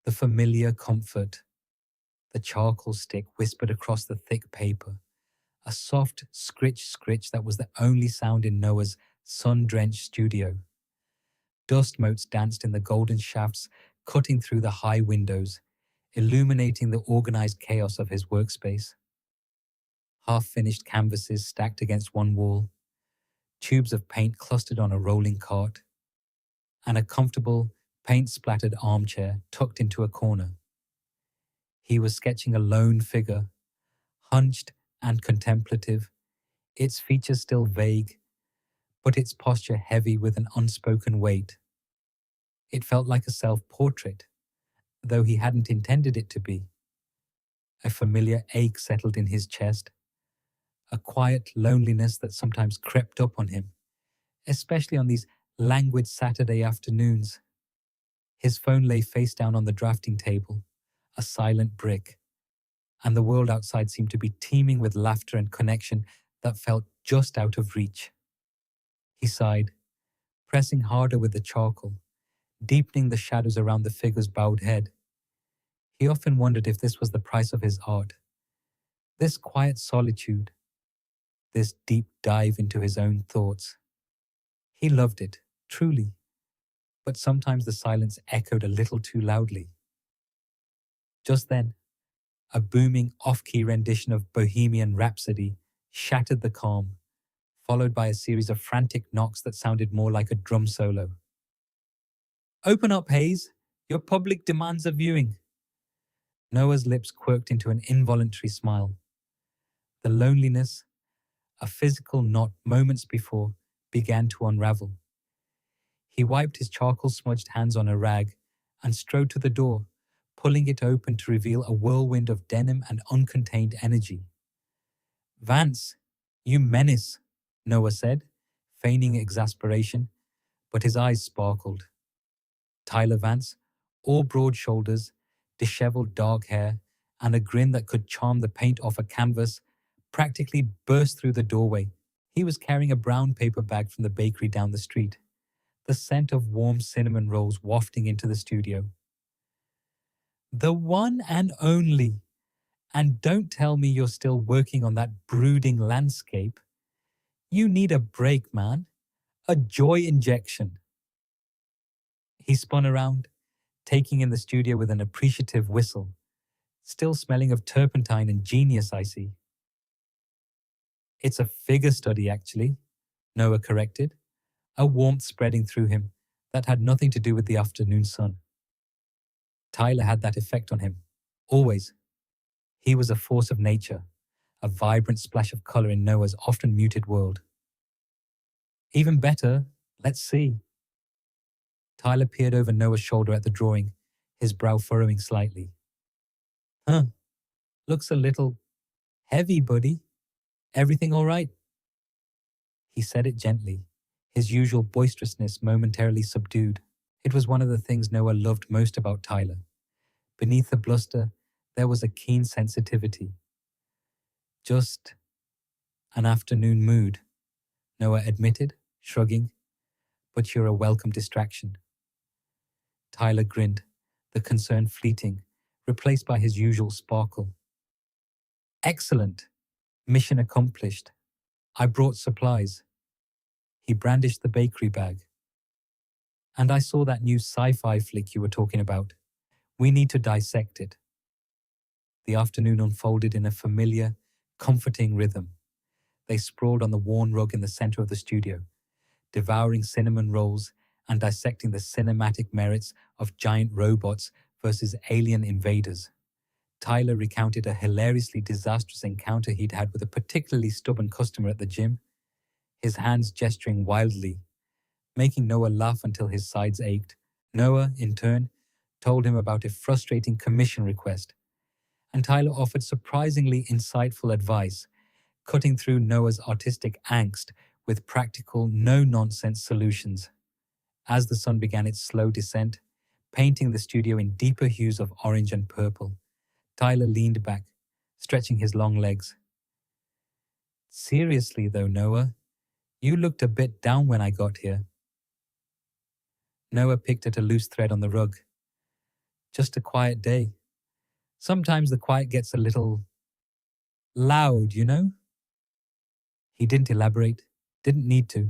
The familiar comfort. The charcoal stick whispered across the thick paper, a soft scritch that was the only sound in Noah's sun-drenched studio. Dust motes danced in the golden shafts, cutting through the high windows, illuminating the organized chaos of his workspace. Half-finished canvases stacked against one wall, tubes of paint clustered on a rolling cart, and a comfortable, paint-splattered armchair tucked into a corner. He was sketching a lone figure, hunched and contemplative, its features still vague, but its posture heavy with an unspoken weight. It felt like a self-portrait, though he hadn't intended it to be. A familiar ache settled in his chest, a quiet loneliness that sometimes crept up on him, especially on these languid Saturday afternoons. His phone lay face down on the drafting table, a silent brick, and the world outside seemed to be teeming with laughter and connection that felt just out of reach. He sighed, pressing harder with the charcoal, deepening the shadows around the figure's bowed head. He often wondered if this was the price of his art. This quiet solitude, this deep dive into his own thoughts. He loved it, truly, but sometimes the silence echoed a little too loudly. Just then, a booming off-key rendition of Bohemian Rhapsody shattered the calm, followed by a series of frantic knocks that sounded more like a drum solo. "Open up, Hayes. Your public demands a viewing." Noah's lips quirked into an involuntary smile. The loneliness, a physical knot moments before, began to unravel. He wiped his charcoal-smudged hands on a rag and strode to the door, pulling it open to reveal a whirlwind of denim and uncontained energy. "Vance, you menace," Noah said, feigning exasperation, but his eyes sparkled. Tyler Vance, all broad shoulders, disheveled dark hair, and a grin that could charm the paint off a canvas, practically burst through the doorway. He was carrying a brown paper bag from the bakery down the street, the scent of warm cinnamon rolls wafting into the studio. "The one and only. And don't tell me you're still working on that brooding landscape. You need a break, man. A joy injection." He spun around, taking in the studio with an appreciative whistle, still smelling of turpentine and genius, I see. "It's a figure study, actually," Noah corrected, a warmth spreading through him that had nothing to do with the afternoon sun. Tyler had that effect on him, always. He was a force of nature, a vibrant splash of color in Noah's often muted world. "Even better, let's see." Tyler peered over Noah's shoulder at the drawing, his brow furrowing slightly. "Huh, looks a little heavy, buddy. Everything all right?" He said it gently, his usual boisterousness momentarily subdued. It was one of the things Noah loved most about Tyler. Beneath the bluster, there was a keen sensitivity. "Just an afternoon mood," Noah admitted, shrugging, "but you're a welcome distraction." Tyler grinned, the concern fleeting, replaced by his usual sparkle. "Excellent. Mission accomplished. I brought supplies." He brandished the bakery bag. "And I saw that new sci-fi flick you were talking about. We need to dissect it." The afternoon unfolded in a familiar, comforting rhythm. They sprawled on the worn rug in the center of the studio, devouring cinnamon rolls and dissecting the cinematic merits of giant robots versus alien invaders. Tyler recounted a hilariously disastrous encounter he'd had with a particularly stubborn customer at the gym, his hands gesturing wildly, making Noah laugh until his sides ached. Noah, in turn, told him about a frustrating commission request, and Tyler offered surprisingly insightful advice, cutting through Noah's artistic angst with practical, no-nonsense solutions. As the sun began its slow descent, painting the studio in deeper hues of orange and purple, Tyler leaned back, stretching his long legs. "Seriously though, Noah, you looked a bit down when I got here." Noah picked at a loose thread on the rug. Just a quiet day. Sometimes the quiet gets a little loud, you know? He didn't elaborate, didn't need to.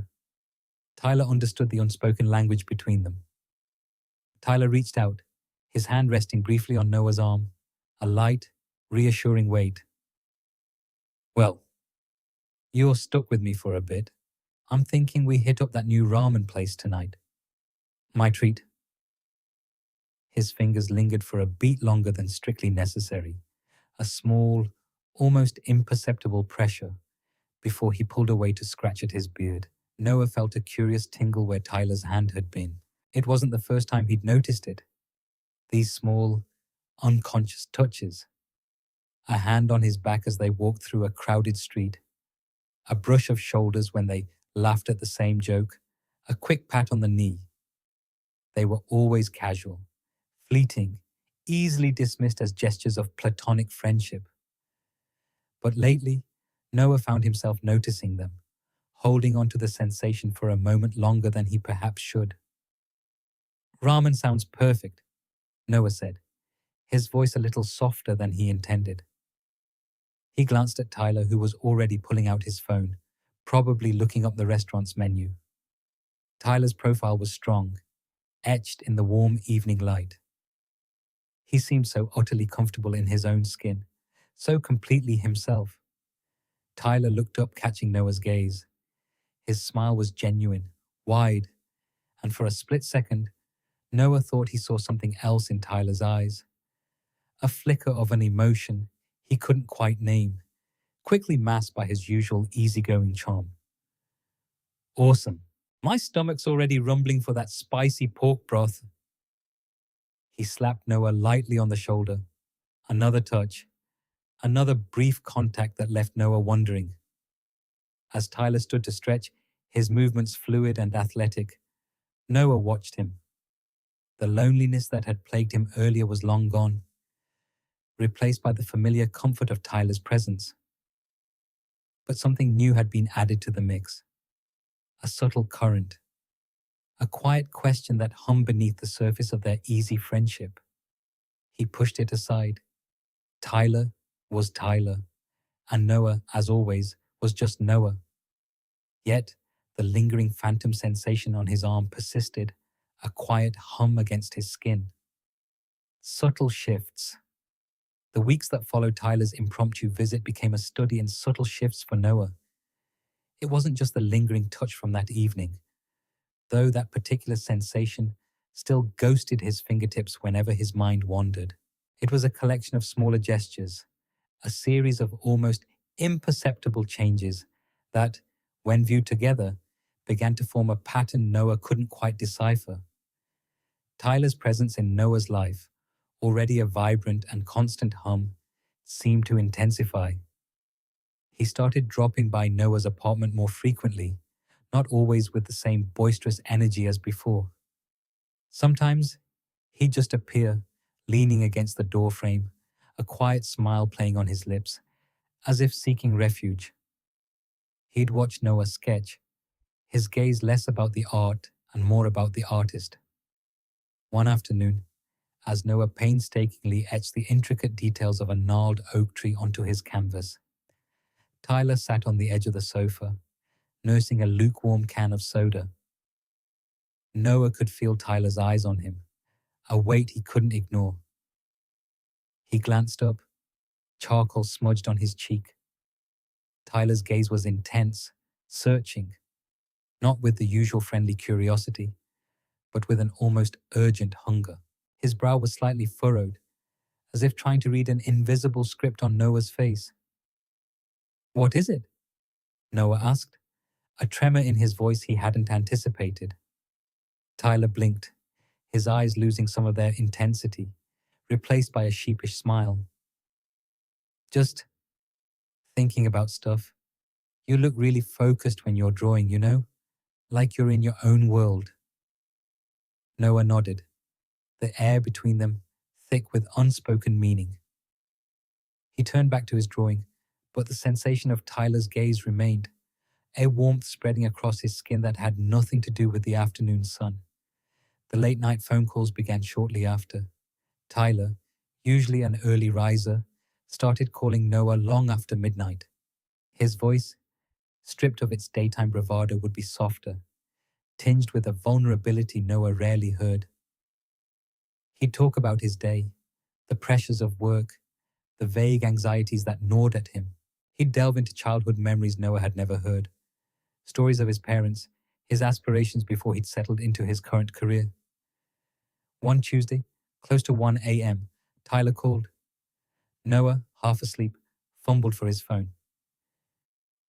Tyler understood the unspoken language between them. Tyler reached out, his hand resting briefly on Noah's arm, a light, reassuring weight. Well, you're stuck with me for a bit. I'm thinking we hit up that new ramen place tonight. My treat. His fingers lingered for a beat longer than strictly necessary, a small, almost imperceptible pressure, before he pulled away to scratch at his beard. Noah felt a curious tingle where Tyler's hand had been. It wasn't the first time he'd noticed it. These small, unconscious touches. A hand on his back as they walked through a crowded street. A brush of shoulders when they laughed at the same joke. A quick pat on the knee. They were always casual, fleeting, easily dismissed as gestures of platonic friendship. But lately, Noah found himself noticing them, holding on to the sensation for a moment longer than he perhaps should. Ramen sounds perfect, Noah said, his voice a little softer than he intended. He glanced at Tyler, who was already pulling out his phone, probably looking up the restaurant's menu. Tyler's profile was strong, etched in the warm evening light. He seemed so utterly comfortable in his own skin, so completely himself. Tyler looked up, catching Noah's gaze. His smile was genuine, wide, and for a split second, Noah thought he saw something else in Tyler's eyes. A flicker of an emotion he couldn't quite name, quickly masked by his usual easygoing charm. Awesome. My stomach's already rumbling for that spicy pork broth. He slapped Noah lightly on the shoulder. Another touch. Another brief contact that left Noah wondering. As Tyler stood to stretch, his movements fluid and athletic, Noah watched him. The loneliness that had plagued him earlier was long gone, replaced by the familiar comfort of Tyler's presence. But something new had been added to the mix. A subtle current. A quiet question that hummed beneath the surface of their easy friendship. He pushed it aside. Tyler was Tyler, and Noah, as always, was just Noah. Yet, the lingering phantom sensation on his arm persisted, a quiet hum against his skin. Subtle shifts. The weeks that followed Tyler's impromptu visit became a study in subtle shifts for Noah. It wasn't just the lingering touch from that evening, though that particular sensation still ghosted his fingertips whenever his mind wandered. It was a collection of smaller gestures, a series of almost imperceptible changes that, when viewed together, began to form a pattern Noah couldn't quite decipher. Tyler's presence in Noah's life, already a vibrant and constant hum, seemed to intensify. He started dropping by Noah's apartment more frequently, not always with the same boisterous energy as before. Sometimes he'd just appear, leaning against the doorframe, a quiet smile playing on his lips, as if seeking refuge. He'd watch Noah sketch, his gaze less about the art and more about the artist. One afternoon, as Noah painstakingly etched the intricate details of a gnarled oak tree onto his canvas, Tyler sat on the edge of the sofa, nursing a lukewarm can of soda. Noah could feel Tyler's eyes on him, a weight he couldn't ignore. He glanced up, charcoal smudged on his cheek. Tyler's gaze was intense, searching, not with the usual friendly curiosity, but with an almost urgent hunger. His brow was slightly furrowed, as if trying to read an invisible script on Noah's face. "What is it?" Noah asked, a tremor in his voice he hadn't anticipated. Tyler blinked, his eyes losing some of their intensity, replaced by a sheepish smile. "Just thinking about stuff. You look really focused when you're drawing, you know? Like you're in your own world." Noah nodded, the air between them thick with unspoken meaning. He turned back to his drawing, but the sensation of Tyler's gaze remained, a warmth spreading across his skin that had nothing to do with the afternoon sun. The late-night phone calls began shortly after. Tyler, usually an early riser, started calling Noah long after midnight. His voice, stripped of its daytime bravado, would be softer, tinged with a vulnerability Noah rarely heard. He'd talk about his day, the pressures of work, the vague anxieties that gnawed at him. He'd delve into childhood memories Noah had never heard, stories of his parents, his aspirations before he'd settled into his current career. One Tuesday, close to 1 a.m., Tyler called. Noah, half asleep, fumbled for his phone.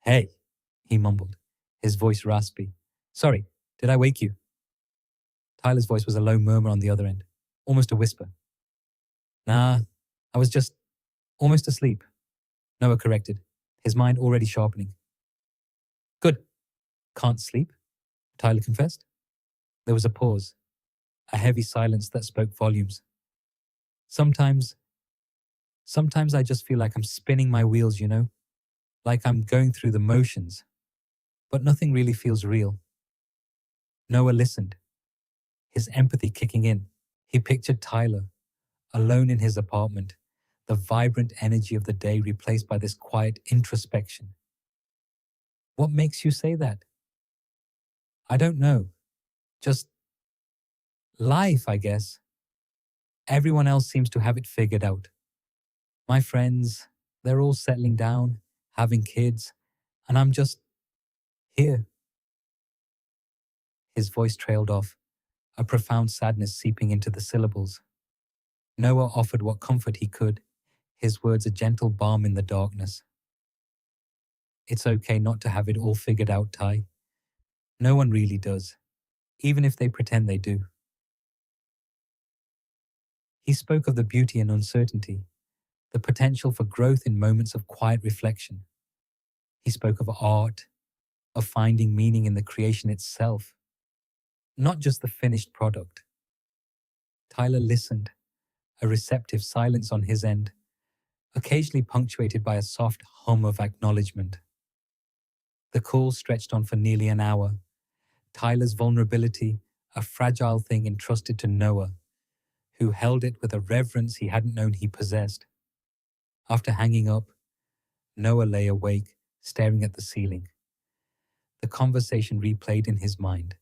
"Hey," he mumbled, his voice raspy. "Sorry, did I wake you?" Tyler's voice was a low murmur on the other end, almost a whisper. "Nah, I was just almost asleep," Noah corrected, his mind already sharpening. "Good. Can't sleep?" Tyler confessed. There was a pause, a heavy silence that spoke volumes. Sometimes I just feel like I'm spinning my wheels, like I'm going through the motions, but nothing really feels real. Noah listened, his empathy kicking in. He pictured Tyler, alone in his apartment, the vibrant energy of the day replaced by this quiet introspection. "What makes you say that?" "I don't know. Just life, I guess. Everyone else seems to have it figured out. My friends, they're all settling down, having kids, and I'm just here." His voice trailed off, a profound sadness seeping into the syllables. Noah offered what comfort he could, his words a gentle balm in the darkness. "It's okay not to have it all figured out, Ty. No one really does, even if they pretend they do." He spoke of the beauty in uncertainty, the potential for growth in moments of quiet reflection. He spoke of art, of finding meaning in the creation itself, not just the finished product. Tyler listened, a receptive silence on his end, occasionally punctuated by a soft hum of acknowledgement. The call stretched on for nearly an hour, Tyler's vulnerability a fragile thing entrusted to Noah, who held it with a reverence he hadn't known he possessed. After hanging up, Noah lay awake, staring at the ceiling. The conversation replayed in his mind,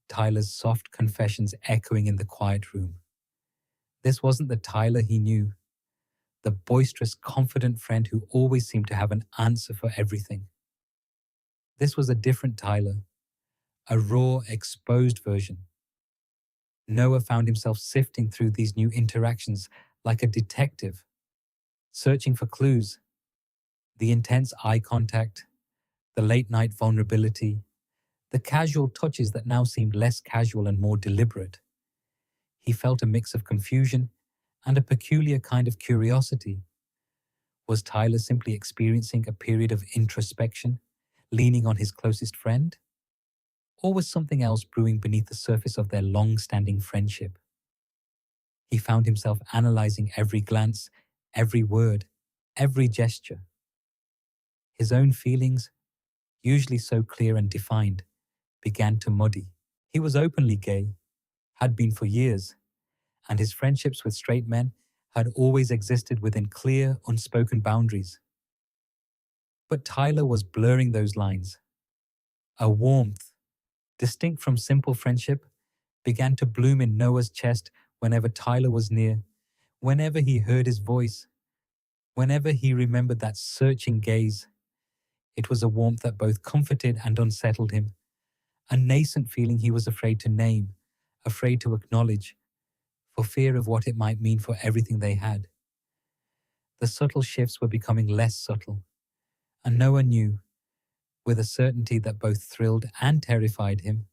Tyler's soft confessions echoing in the quiet room. This wasn't the Tyler he knew, the boisterous, confident friend who always seemed to have an answer for everything. This was a different Tyler, a raw, exposed version. Noah found himself sifting through these new interactions like a detective, searching for clues. The intense eye contact, the late-night vulnerability, the casual touches that now seemed less casual and more deliberate. He felt a mix of confusion and a peculiar kind of curiosity. Was Tyler simply experiencing a period of introspection, leaning on his closest friend? Or was something else brewing beneath the surface of their long-standing friendship? He found himself analyzing every glance, every word, every gesture. His own feelings, usually so clear and defined, began to muddy. He was openly gay, had been for years, and his friendships with straight men had always existed within clear, unspoken boundaries. But Tyler was blurring those lines. A warmth, distinct from simple friendship, began to bloom in Noah's chest whenever Tyler was near, whenever he heard his voice, whenever he remembered that searching gaze. It was a warmth that both comforted and unsettled him, a nascent feeling he was afraid to name, afraid to acknowledge, for fear of what it might mean for everything they had. The subtle shifts were becoming less subtle, and Noah knew, with a certainty that both thrilled and terrified him,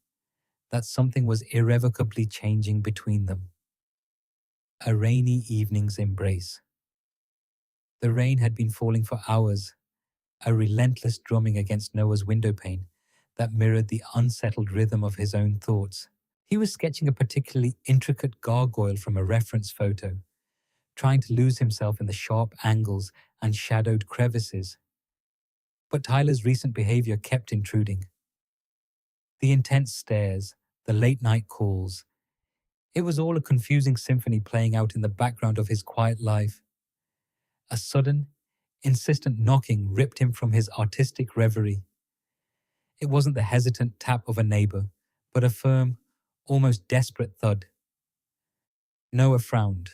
that something was irrevocably changing between them. A rainy evening's embrace. The rain had been falling for hours, a relentless drumming against Noah's windowpane that mirrored the unsettled rhythm of his own thoughts. He was sketching a particularly intricate gargoyle from a reference photo, trying to lose himself in the sharp angles and shadowed crevices. But Tyler's recent behavior kept intruding. The intense stares, the late-night calls. It was all a confusing symphony playing out in the background of his quiet life. A sudden, insistent knocking ripped him from his artistic reverie. It wasn't the hesitant tap of a neighbor, but a firm, almost desperate thud. Noah frowned,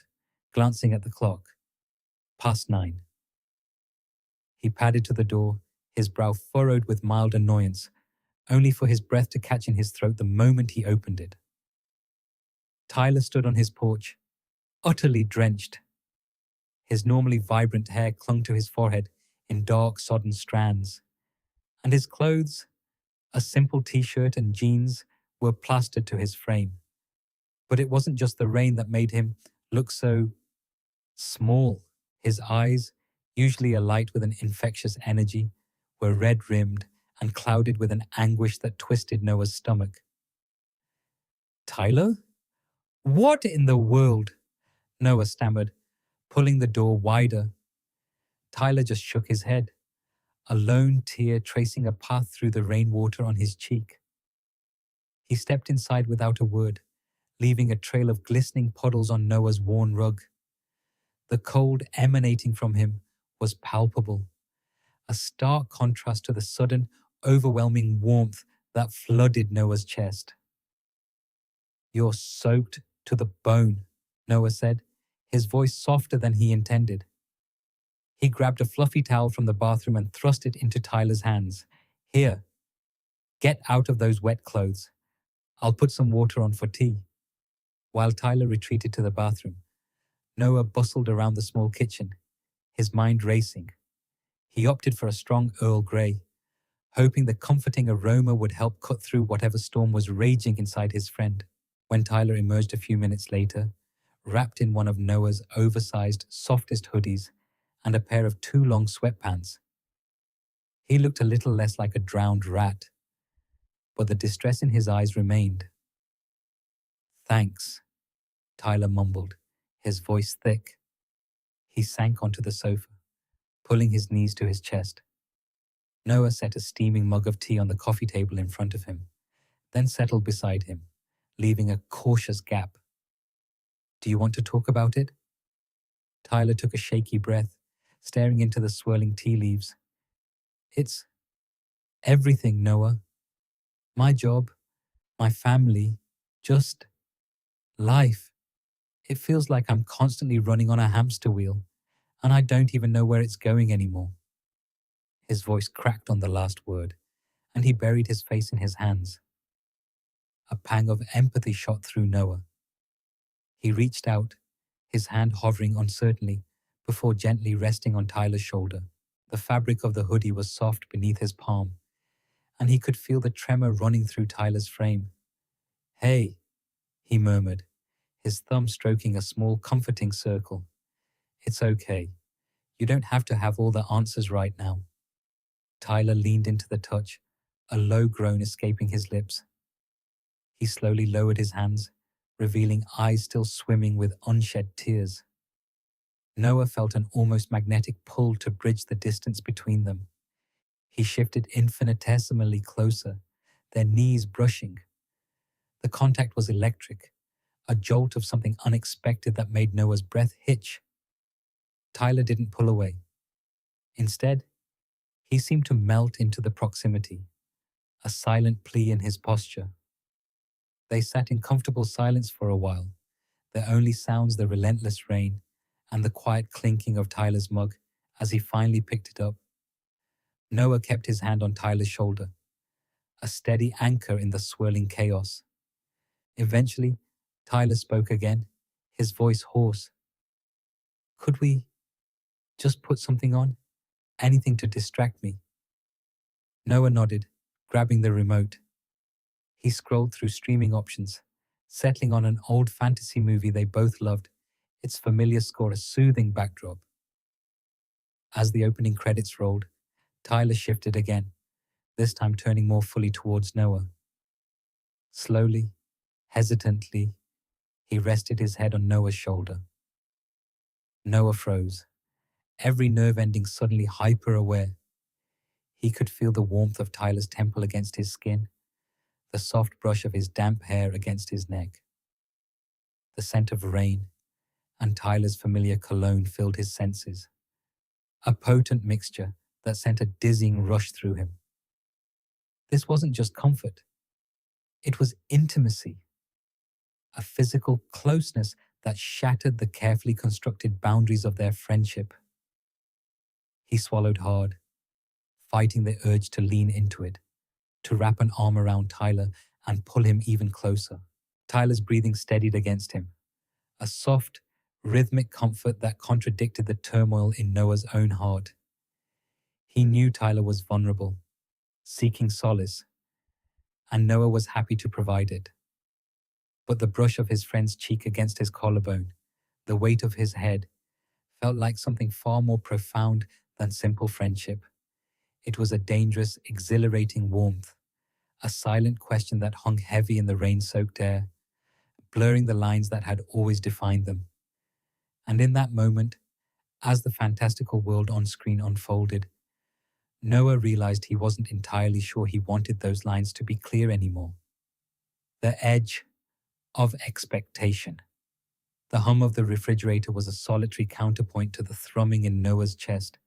glancing at the clock. 9:00. He padded to the door, his brow furrowed with mild annoyance, only for his breath to catch in his throat the moment he opened it. Tyler stood on his porch, utterly drenched. His normally vibrant hair clung to his forehead in dark, sodden strands, and his clothes, a simple t-shirt and jeans, were plastered to his frame. But it wasn't just the rain that made him look so small. His eyes, usually alight with an infectious energy, were red-rimmed and clouded with an anguish that twisted Noah's stomach. "Tyler? What in the world?" Noah stammered, pulling the door wider. Tyler just shook his head, a lone tear tracing a path through the rainwater on his cheek. He stepped inside without a word, leaving a trail of glistening puddles on Noah's worn rug. The cold emanating from him was palpable, a stark contrast to the sudden, overwhelming warmth that flooded Noah's chest. "You're soaked to the bone," Noah said, his voice softer than he intended. He grabbed a fluffy towel from the bathroom and thrust it into Tyler's hands. "Here, get out of those wet clothes. I'll put some water on for tea." While Tyler retreated to the bathroom, Noah bustled around the small kitchen, his mind racing. He opted for a strong Earl Grey, hoping the comforting aroma would help cut through whatever storm was raging inside his friend. When Tyler emerged a few minutes later, wrapped in one of Noah's oversized, softest hoodies and a pair of too long sweatpants, he looked a little less like a drowned rat, but the distress in his eyes remained. "Thanks," Tyler mumbled, his voice thick. He sank onto the sofa, pulling his knees to his chest. Noah set a steaming mug of tea on the coffee table in front of him, then settled beside him, leaving a cautious gap. "Do you want to talk about it?" Tyler took a shaky breath, staring into the swirling tea leaves. "It's everything, Noah. My job, my family, just life. It feels like I'm constantly running on a hamster wheel, and I don't even know where it's going anymore." His voice cracked on the last word, and he buried his face in his hands. A pang of empathy shot through Noah. He reached out, his hand hovering uncertainly before gently resting on Tyler's shoulder. The fabric of the hoodie was soft beneath his palm, and he could feel the tremor running through Tyler's frame. "Hey," he murmured, his thumb stroking a small, comforting circle. "It's okay. You don't have to have all the answers right now." Tyler leaned into the touch, a low groan escaping his lips. He slowly lowered his hands, revealing eyes still swimming with unshed tears. Noah felt an almost magnetic pull to bridge the distance between them. He shifted infinitesimally closer, their knees brushing. The contact was electric, a jolt of something unexpected that made Noah's breath hitch. Tyler didn't pull away. Instead, he seemed to melt into the proximity, a silent plea in his posture. They sat in comfortable silence for a while, their only sounds the relentless rain and the quiet clinking of Tyler's mug as he finally picked it up. Noah kept his hand on Tyler's shoulder, a steady anchor in the swirling chaos. Eventually, Tyler spoke again, his voice hoarse. "Could we just put something on? Anything to distract me?" Noah nodded, grabbing the remote. He scrolled through streaming options, settling on an old fantasy movie they both loved, its familiar score a soothing backdrop. As the opening credits rolled, Tyler shifted again, this time turning more fully towards Noah. Slowly, hesitantly, he rested his head on Noah's shoulder. Noah froze, every nerve ending suddenly hyper-aware. He could feel the warmth of Tyler's temple against his skin, the soft brush of his damp hair against his neck. The scent of rain and Tyler's familiar cologne filled his senses, a potent mixture that sent a dizzying rush through him. This wasn't just comfort, it was intimacy, a physical closeness that shattered the carefully constructed boundaries of their friendship. He swallowed hard, fighting the urge to lean into it, to wrap an arm around Tyler and pull him even closer. Tyler's breathing steadied against him, a soft, rhythmic comfort that contradicted the turmoil in Noah's own heart. He knew Tyler was vulnerable, seeking solace, and Noah was happy to provide it. But the brush of his friend's cheek against his collarbone, the weight of his head, felt like something far more profound than simple friendship. It was a dangerous, exhilarating warmth, a silent question that hung heavy in the rain-soaked air, blurring the lines that had always defined them. And in that moment, as the fantastical world on screen unfolded, Noah realized he wasn't entirely sure he wanted those lines to be clear anymore. The edge of expectation. The hum of the refrigerator was a solitary counterpoint to the thrumming in Noah's chest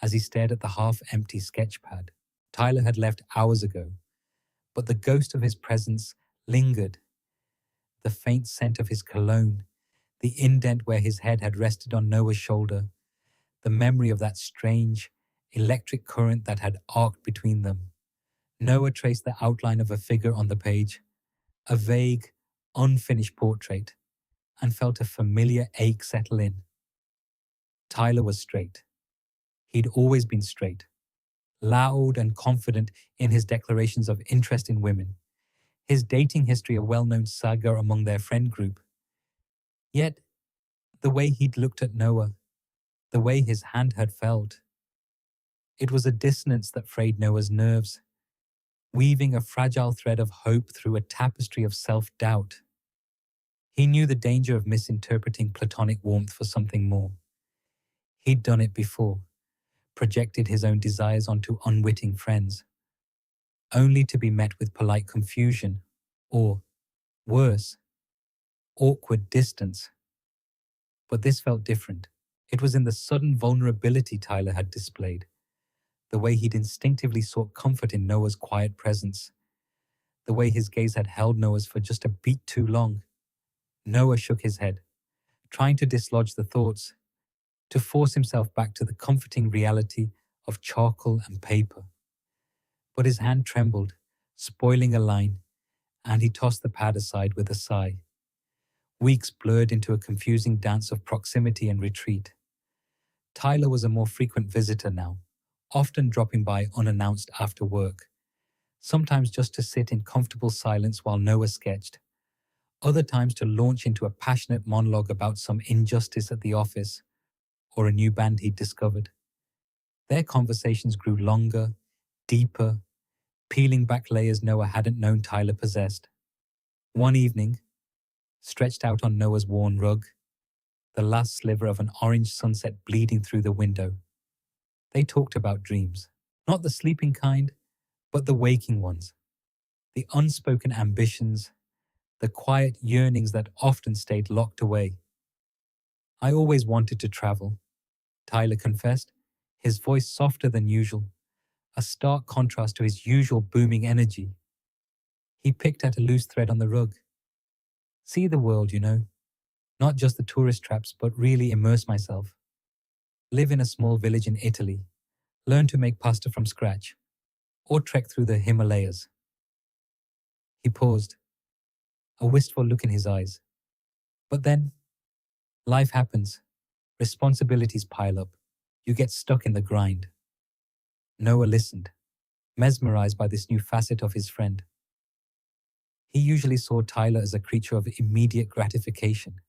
as he stared at the half-empty sketchpad. Tyler had left hours ago, but the ghost of his presence lingered. The faint scent of his cologne, the indent where his head had rested on Noah's shoulder, the memory of that strange, electric current that had arced between them. Noah traced the outline of a figure on the page, a vague, unfinished portrait, and felt a familiar ache settle in. Tyler was straight. He'd always been straight, loud and confident in his declarations of interest in women, his dating history a well-known saga among their friend group. Yet, the way he'd looked at Noah, the way his hand had felt, it was a dissonance that frayed Noah's nerves, weaving a fragile thread of hope through a tapestry of self-doubt. He knew the danger of misinterpreting platonic warmth for something more. He'd done it before, projected his own desires onto unwitting friends, only to be met with polite confusion or, worse, awkward distance. But this felt different. It was in the sudden vulnerability Tyler had displayed, the way he'd instinctively sought comfort in Noah's quiet presence, the way his gaze had held Noah's for just a beat too long. Noah shook his head, trying to dislodge the thoughts, to force himself back to the comforting reality of charcoal and paper. But his hand trembled, spoiling a line, and he tossed the pad aside with a sigh. Weeks blurred into a confusing dance of proximity and retreat. Tyler was a more frequent visitor now, often dropping by unannounced after work, sometimes just to sit in comfortable silence while Noah sketched, other times to launch into a passionate monologue about some injustice at the office or a new band he'd discovered. Their conversations grew longer, deeper, peeling back layers Noah hadn't known Tyler possessed. One evening, stretched out on Noah's worn rug, the last sliver of an orange sunset bleeding through the window, they talked about dreams, not the sleeping kind, but the waking ones, the unspoken ambitions, the quiet yearnings that often stayed locked away. "I always wanted to travel," Tyler confessed, his voice softer than usual, a stark contrast to his usual booming energy. He picked at a loose thread on the rug. "See the world, not just the tourist traps, but really immerse myself. Live in a small village in Italy, learn to make pasta from scratch, or trek through the Himalayas." He paused, a wistful look in his eyes. "But then, life happens. Responsibilities pile up. You get stuck in the grind." Noah listened, mesmerized by this new facet of his friend. He usually saw Tyler as a creature of immediate gratification,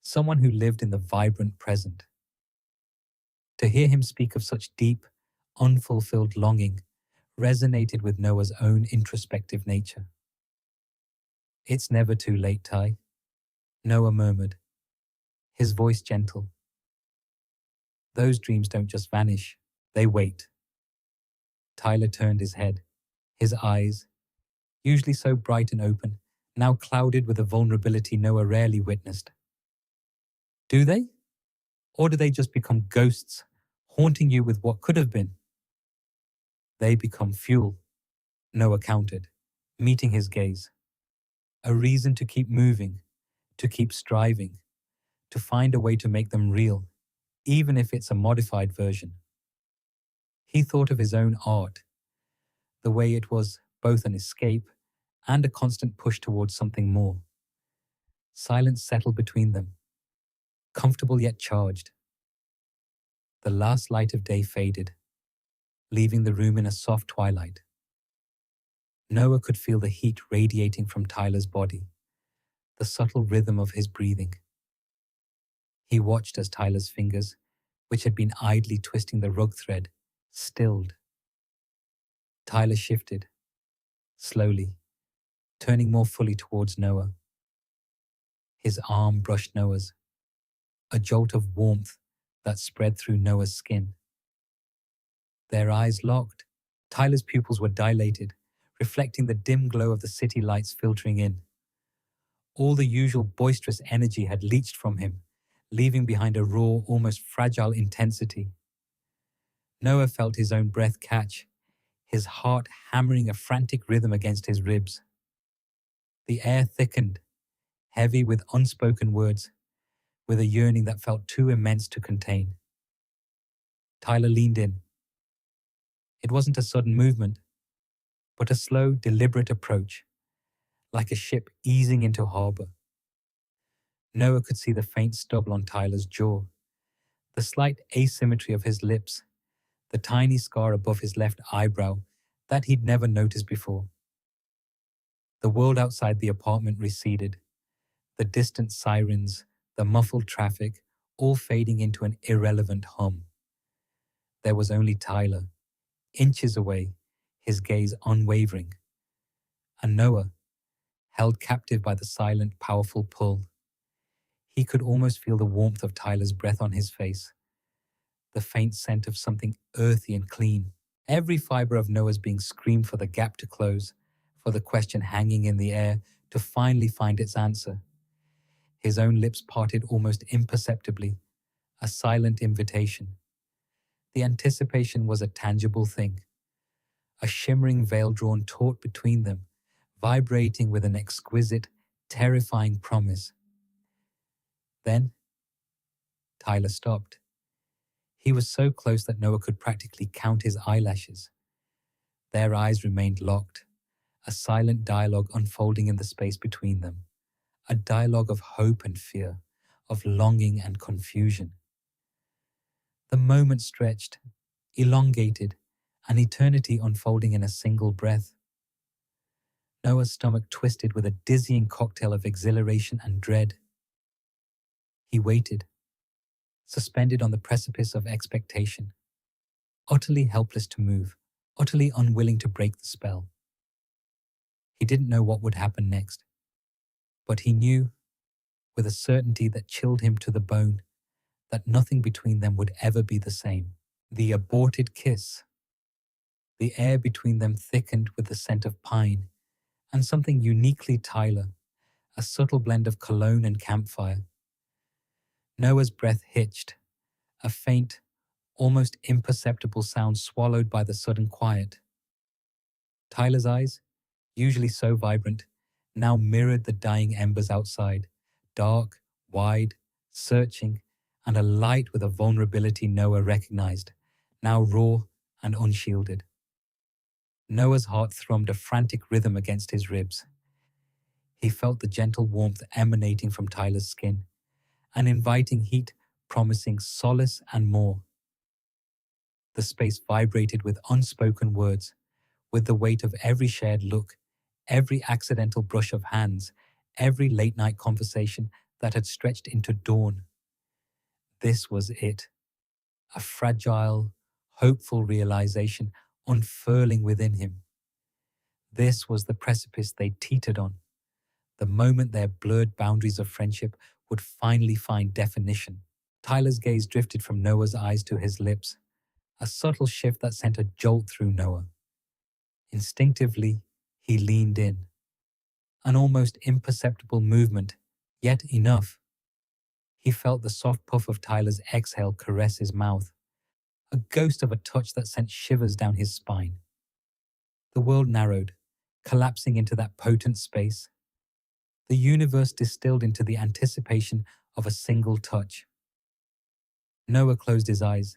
someone who lived in the vibrant present. To hear him speak of such deep, unfulfilled longing resonated with Noah's own introspective nature. "It's never too late, Ty," Noah murmured, his voice gentle. "Those dreams don't just vanish, they wait." Tyler turned his head, his eyes, usually so bright and open, now clouded with a vulnerability Noah rarely witnessed. Do they? Or do they just become ghosts, haunting you with what could have been? They become fuel, Noah countered, meeting his gaze. A reason to keep moving, to keep striving, to find a way to make them real, even if it's a modified version. He thought of his own art, the way it was both an escape and a constant push towards something more. Silence settled between them, comfortable yet charged. The last light of day faded, leaving the room in a soft twilight. Noah could feel the heat radiating from Tyler's body, the subtle rhythm of his breathing. He watched as Tyler's fingers, which had been idly twisting the rug thread, stilled. Tyler shifted, slowly, turning more fully towards Noah. His arm brushed Noah's, a jolt of warmth that spread through Noah's skin. Their eyes locked. Tyler's pupils were dilated, reflecting the dim glow of the city lights filtering in. All the usual boisterous energy had leached from him, leaving behind a raw, almost fragile intensity. Noah felt his own breath catch, his heart hammering a frantic rhythm against his ribs. The air thickened, heavy with unspoken words, with a yearning that felt too immense to contain. Tyler leaned in. It wasn't a sudden movement, but a slow, deliberate approach, like a ship easing into harbor. Noah could see the faint stubble on Tyler's jaw, the slight asymmetry of his lips, the tiny scar above his left eyebrow that he'd never noticed before. The world outside the apartment receded, the distant sirens, the muffled traffic, all fading into an irrelevant hum. There was only Tyler, inches away, his gaze unwavering, and Noah, held captive by the silent, powerful pull. He could almost feel the warmth of Tyler's breath on his face, the faint scent of something earthy and clean. Every fiber of Noah's being screamed for the gap to close, for the question hanging in the air to finally find its answer. His own lips parted almost imperceptibly, a silent invitation. The anticipation was a tangible thing, a shimmering veil drawn taut between them, vibrating with an exquisite, terrifying promise. Then, Tyler stopped. He was so close that Noah could practically count his eyelashes. Their eyes remained locked, a silent dialogue unfolding in the space between them, a dialogue of hope and fear, of longing and confusion. The moment stretched, elongated, an eternity unfolding in a single breath. Noah's stomach twisted with a dizzying cocktail of exhilaration and dread. He waited, suspended on the precipice of expectation, utterly helpless to move, utterly unwilling to break the spell. He didn't know what would happen next, but he knew, with a certainty that chilled him to the bone, that nothing between them would ever be the same. The aborted kiss. The air between them thickened with the scent of pine and something uniquely Tyler, a subtle blend of cologne and campfire. Noah's breath hitched, a faint, almost imperceptible sound swallowed by the sudden quiet. Tyler's eyes, usually so vibrant, now mirrored the dying embers outside, dark, wide, searching, and alight with a vulnerability Noah recognized, now raw and unshielded. Noah's heart thrummed a frantic rhythm against his ribs. He felt the gentle warmth emanating from Tyler's skin, an inviting heat promising solace and more. The space vibrated with unspoken words, with the weight of every shared look, every accidental brush of hands, every late-night conversation that had stretched into dawn. This was it, a fragile, hopeful realization unfurling within him. This was the precipice they teetered on, the moment their blurred boundaries of friendship would finally find definition. Tyler's gaze drifted from Noah's eyes to his lips, a subtle shift that sent a jolt through Noah. Instinctively, he leaned in. An almost imperceptible movement, yet enough. He felt the soft puff of Tyler's exhale caress his mouth, a ghost of a touch that sent shivers down his spine. The world narrowed, collapsing into that potent space. The universe distilled into the anticipation of a single touch. Noah closed his eyes,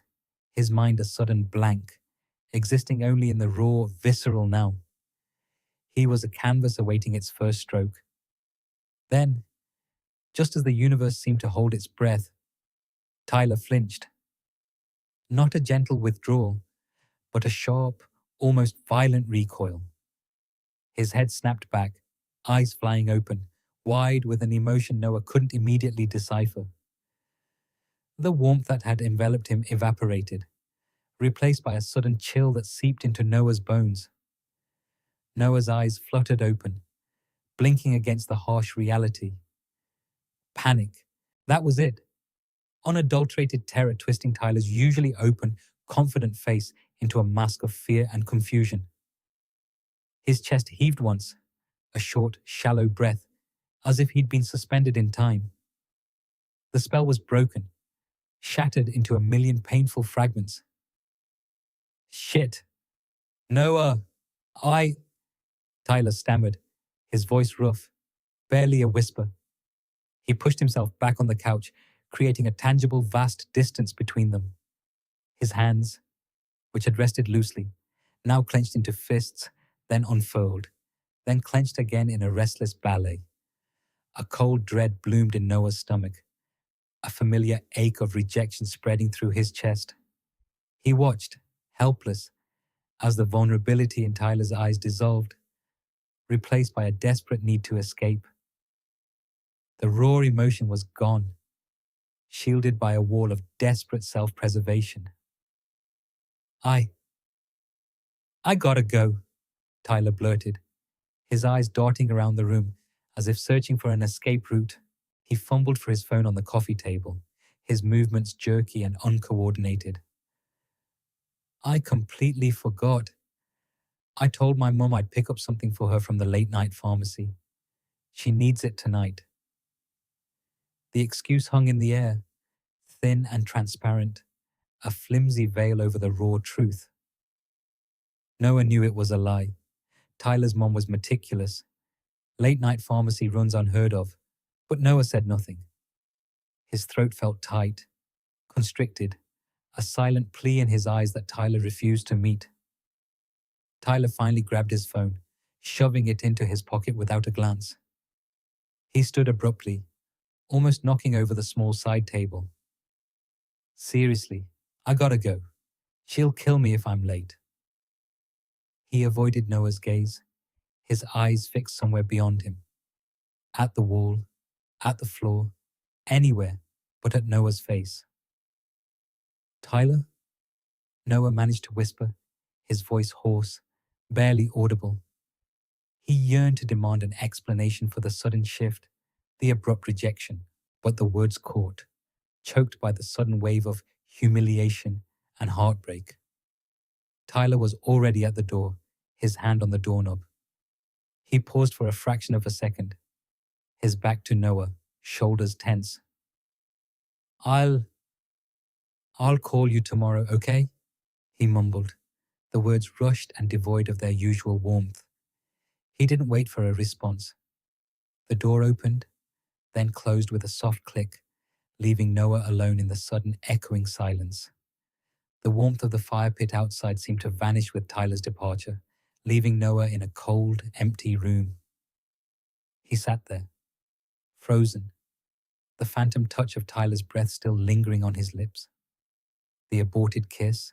his mind a sudden blank, existing only in the raw, visceral now. He was a canvas awaiting its first stroke. Then, just as the universe seemed to hold its breath, Tyler flinched. Not a gentle withdrawal, but a sharp, almost violent recoil. His head snapped back, eyes flying open, wide with an emotion Noah couldn't immediately decipher. The warmth that had enveloped him evaporated, replaced by a sudden chill that seeped into Noah's bones. Noah's eyes fluttered open, blinking against the harsh reality. Panic. That was it. Unadulterated terror twisting Tyler's usually open, confident face into a mask of fear and confusion. His chest heaved once, a short, shallow breath, as if he'd been suspended in time. The spell was broken, shattered into a million painful fragments. Shit. Noah, Tyler stammered, his voice rough, barely a whisper. He pushed himself back on the couch, creating a tangible, vast distance between them. His hands, which had rested loosely, now clenched into fists, then unfurled, then clenched again in a restless ballet. A cold dread bloomed in Noah's stomach, a familiar ache of rejection spreading through his chest. He watched, helpless, as the vulnerability in Tyler's eyes dissolved, replaced by a desperate need to escape. The raw emotion was gone, shielded by a wall of desperate self-preservation. I gotta go, Tyler blurted, his eyes darting around the room as if searching for an escape route. He fumbled for his phone on the coffee table, his movements jerky and uncoordinated. I completely forgot. I told my mum I'd pick up something for her from the late-night pharmacy. She needs it tonight. The excuse hung in the air, thin and transparent, a flimsy veil over the raw truth. Noah knew it was a lie. Tyler's mom was meticulous. Late-night pharmacy runs unheard of, but Noah said nothing. His throat felt tight, constricted, a silent plea in his eyes that Tyler refused to meet. Tyler finally grabbed his phone, shoving it into his pocket without a glance. He stood abruptly, almost knocking over the small side table. Seriously, I gotta go. She'll kill me if I'm late. He avoided Noah's gaze, his eyes fixed somewhere beyond him. At the wall, at the floor, anywhere but at Noah's face. Tyler? Noah managed to whisper, his voice hoarse, barely audible. He yearned to demand an explanation for the sudden shift, the abrupt rejection, but the words caught, choked by the sudden wave of humiliation and heartbreak. Tyler was already at the door, his hand on the doorknob. He paused for a fraction of a second, his back to Noah, shoulders tense. I'll call you tomorrow, okay? He mumbled, the words rushed and devoid of their usual warmth. He didn't wait for a response. The door opened, then closed with a soft click, leaving Noah alone in the sudden echoing silence. The warmth of the fire pit outside seemed to vanish with Tyler's departure, leaving Noah in a cold, empty room. He sat there, frozen, the phantom touch of Tyler's breath still lingering on his lips. The aborted kiss,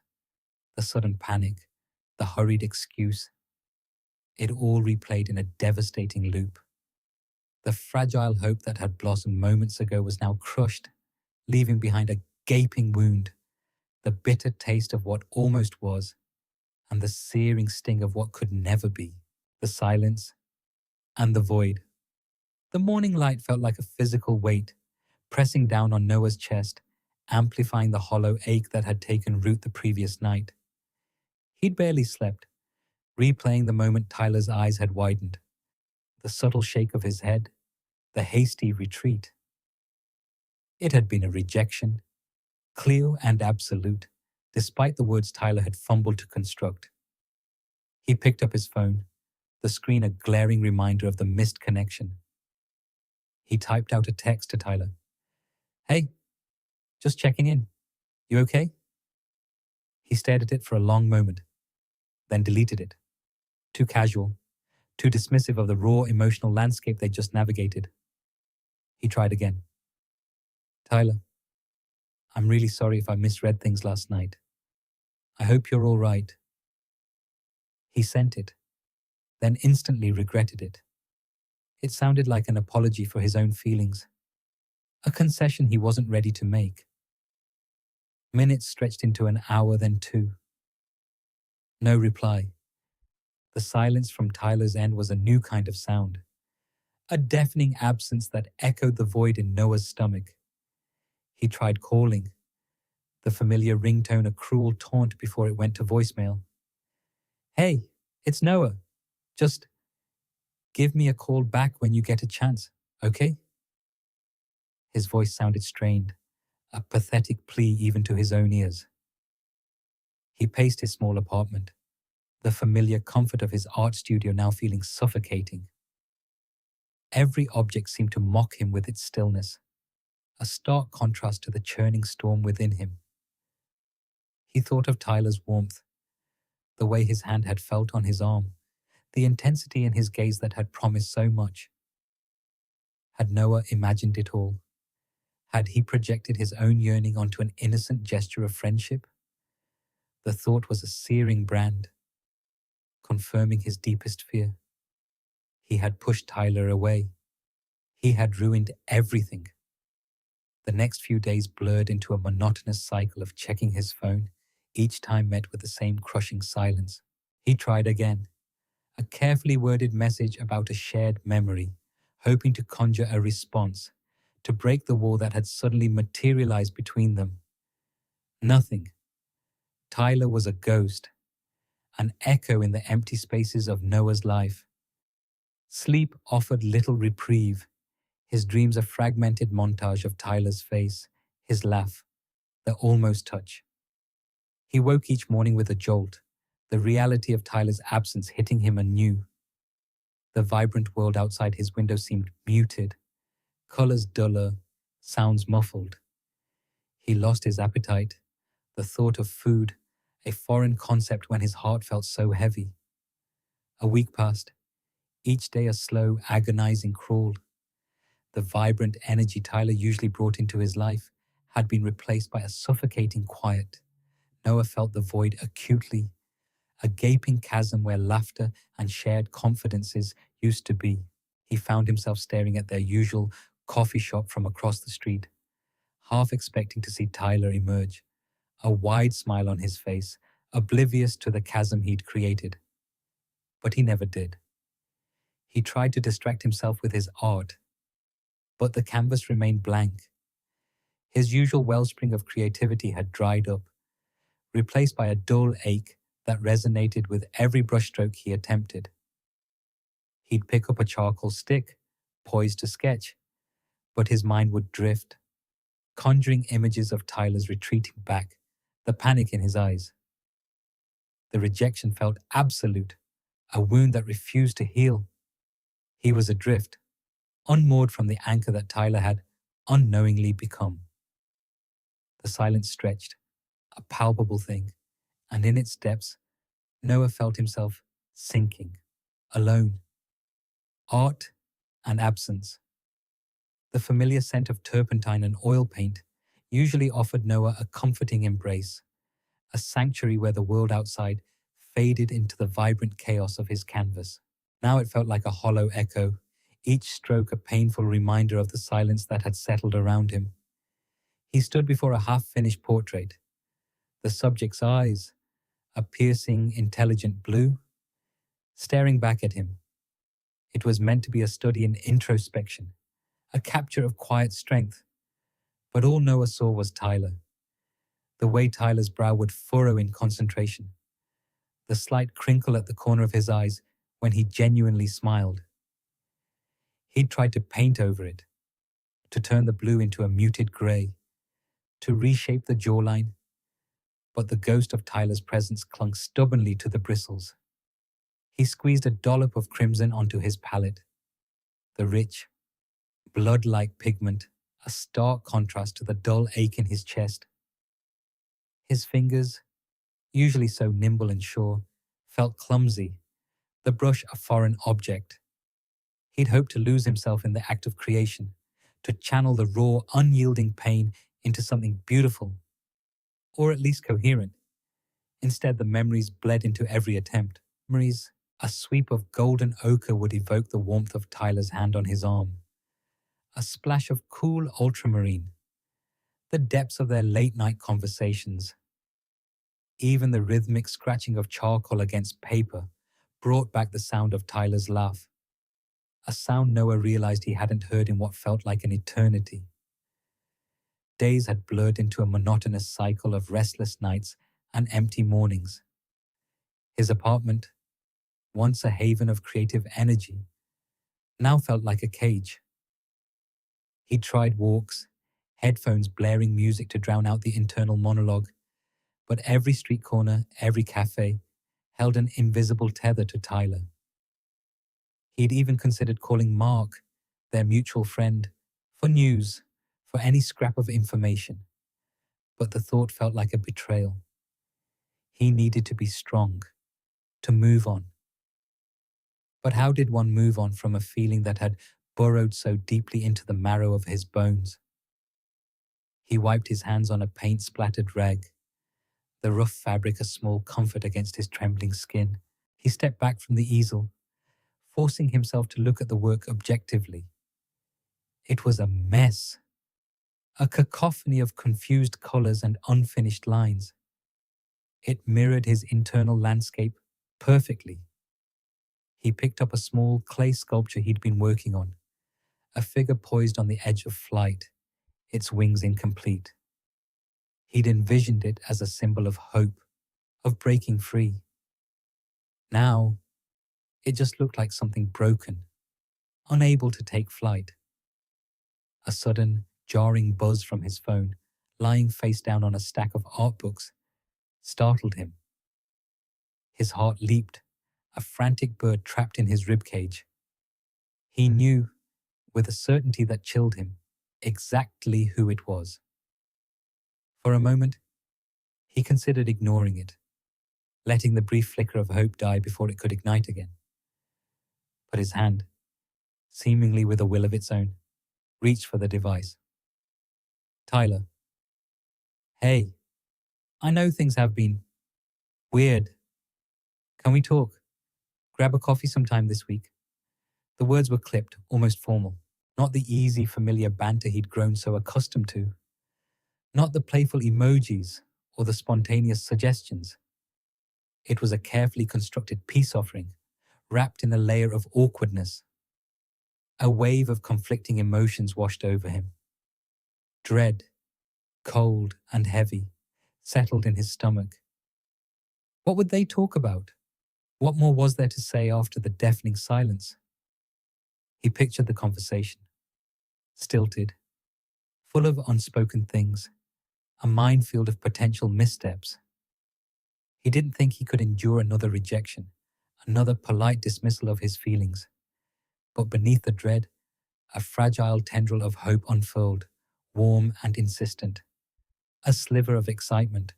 the sudden panic, the hurried excuse. It all replayed in a devastating loop. The fragile hope that had blossomed moments ago was now crushed, leaving behind a gaping wound, the bitter taste of what almost was, and the searing sting of what could never be, the silence and the void. The morning light felt like a physical weight, pressing down on Noah's chest, amplifying the hollow ache that had taken root the previous night. He'd barely slept, replaying the moment Tyler's eyes had widened, the subtle shake of his head, the hasty retreat. It had been a rejection, clear and absolute, despite the words Tyler had fumbled to construct. He picked up his phone, the screen a glaring reminder of the missed connection. He typed out a text to Tyler. "Hey, just checking in. You okay?" He stared at it for a long moment, then deleted it. Too casual, too dismissive of the raw emotional landscape they'd just navigated. He tried again. "Tyler, I'm really sorry if I misread things last night. I hope you're all right." He sent it, then instantly regretted it. It sounded like an apology for his own feelings, a concession he wasn't ready to make. Minutes stretched into an hour, then two. No reply. The silence from Tyler's end was a new kind of sound, a deafening absence that echoed the void in Noah's stomach. He tried calling, the familiar ringtone a cruel taunt before it went to voicemail. "Hey, it's Noah. Just give me a call back when you get a chance, okay?" His voice sounded strained, a pathetic plea even to his own ears. He paced his small apartment, the familiar comfort of his art studio now feeling suffocating. Every object seemed to mock him with its stillness, a stark contrast to the churning storm within him. He thought of Tyler's warmth, the way his hand had felt on his arm, the intensity in his gaze that had promised so much. Had Noah imagined it all? Had he projected his own yearning onto an innocent gesture of friendship? The thought was a searing brand, confirming his deepest fear. He had pushed Tyler away. He had ruined everything. The next few days blurred into a monotonous cycle of checking his phone, each time met with the same crushing silence. He tried again, a carefully worded message about a shared memory, hoping to conjure a response, to break the wall that had suddenly materialized between them. Nothing. Tyler was a ghost, an echo in the empty spaces of Noah's life. Sleep offered little reprieve, his dreams a fragmented montage of Tyler's face, his laugh, the almost touch. He woke each morning with a jolt, the reality of Tyler's absence hitting him anew. The vibrant world outside his window seemed muted, colors duller, sounds muffled. He lost his appetite, the thought of food, a foreign concept when his heart felt so heavy. A week passed, each day a slow, agonizing crawl. The vibrant energy Tyler usually brought into his life had been replaced by a suffocating quiet. Noah felt the void acutely, a gaping chasm where laughter and shared confidences used to be. He found himself staring at their usual coffee shop from across the street, half expecting to see Tyler emerge, a wide smile on his face, oblivious to the chasm he'd created. But he never did. He tried to distract himself with his art, but the canvas remained blank. His usual wellspring of creativity had dried up, replaced by a dull ache that resonated with every brushstroke he attempted. He'd pick up a charcoal stick, poised to sketch, but his mind would drift, conjuring images of Tyler's retreating back, the panic in his eyes. The rejection felt absolute, a wound that refused to heal. He was adrift, unmoored from the anchor that Tyler had unknowingly become. The silence stretched, a palpable thing, and in its depths, Noah felt himself sinking, alone. Art and absence. The familiar scent of turpentine and oil paint usually offered Noah a comforting embrace, a sanctuary where the world outside faded into the vibrant chaos of his canvas. Now it felt like a hollow echo, each stroke a painful reminder of the silence that had settled around him. He stood before a half-finished portrait, the subject's eyes, a piercing, intelligent blue, staring back at him. It was meant to be a study in introspection, a capture of quiet strength. But all Noah saw was Tyler. The way Tyler's brow would furrow in concentration, the slight crinkle at the corner of his eyes when he genuinely smiled. He'd tried to paint over it, to turn the blue into a muted grey, to reshape the jawline, but the ghost of Tyler's presence clung stubbornly to the bristles. He squeezed a dollop of crimson onto his palette, the rich, blood-like pigment, a stark contrast to the dull ache in his chest. His fingers, usually so nimble and sure, felt clumsy, the brush a foreign object. He'd hoped to lose himself in the act of creation, to channel the raw, unyielding pain into something beautiful, or at least coherent. Instead, the memories bled into every attempt. Memories, a sweep of golden ochre would evoke the warmth of Tyler's hand on his arm. A splash of cool ultramarine, the depths of their late-night conversations. Even the rhythmic scratching of charcoal against paper brought back the sound of Tyler's laugh, a sound Noah realized he hadn't heard in what felt like an eternity. Days had blurred into a monotonous cycle of restless nights and empty mornings. His apartment, once a haven of creative energy, now felt like a cage. He tried walks, headphones blaring music to drown out the internal monologue, but every street corner, every cafe, held an invisible tether to Tyler. He'd even considered calling Mark, their mutual friend, for news, for any scrap of information, but the thought felt like a betrayal. He needed to be strong, to move on. But how did one move on from a feeling that had burrowed so deeply into the marrow of his bones? He wiped his hands on a paint-splattered rag, the rough fabric a small comfort against his trembling skin. He stepped back from the easel, forcing himself to look at the work objectively. It was a mess, a cacophony of confused colors and unfinished lines. It mirrored his internal landscape perfectly. He picked up a small clay sculpture he'd been working on, a figure poised on the edge of flight, its wings incomplete. He'd envisioned it as a symbol of hope, of breaking free. Now, it just looked like something broken, unable to take flight. A sudden, jarring buzz from his phone, lying face down on a stack of art books, startled him. His heart leaped, a frantic bird trapped in his ribcage. He knew, with a certainty that chilled him, exactly who it was. For a moment, he considered ignoring it, letting the brief flicker of hope die before it could ignite again. But his hand, seemingly with a will of its own, reached for the device. Tyler. Hey, I know things have been weird. Can we talk? Grab a coffee sometime this week. The words were clipped, almost formal, not the easy, familiar banter he'd grown so accustomed to, not the playful emojis or the spontaneous suggestions. It was a carefully constructed peace offering, wrapped in a layer of awkwardness. A wave of conflicting emotions washed over him. Dread, cold and heavy, settled in his stomach. What would they talk about? What more was there to say after the deafening silence? He pictured the conversation, stilted, full of unspoken things, a minefield of potential missteps. He didn't think he could endure another rejection, another polite dismissal of his feelings. But beneath the dread, a fragile tendril of hope unfurled, warm and insistent. A sliver of excitement,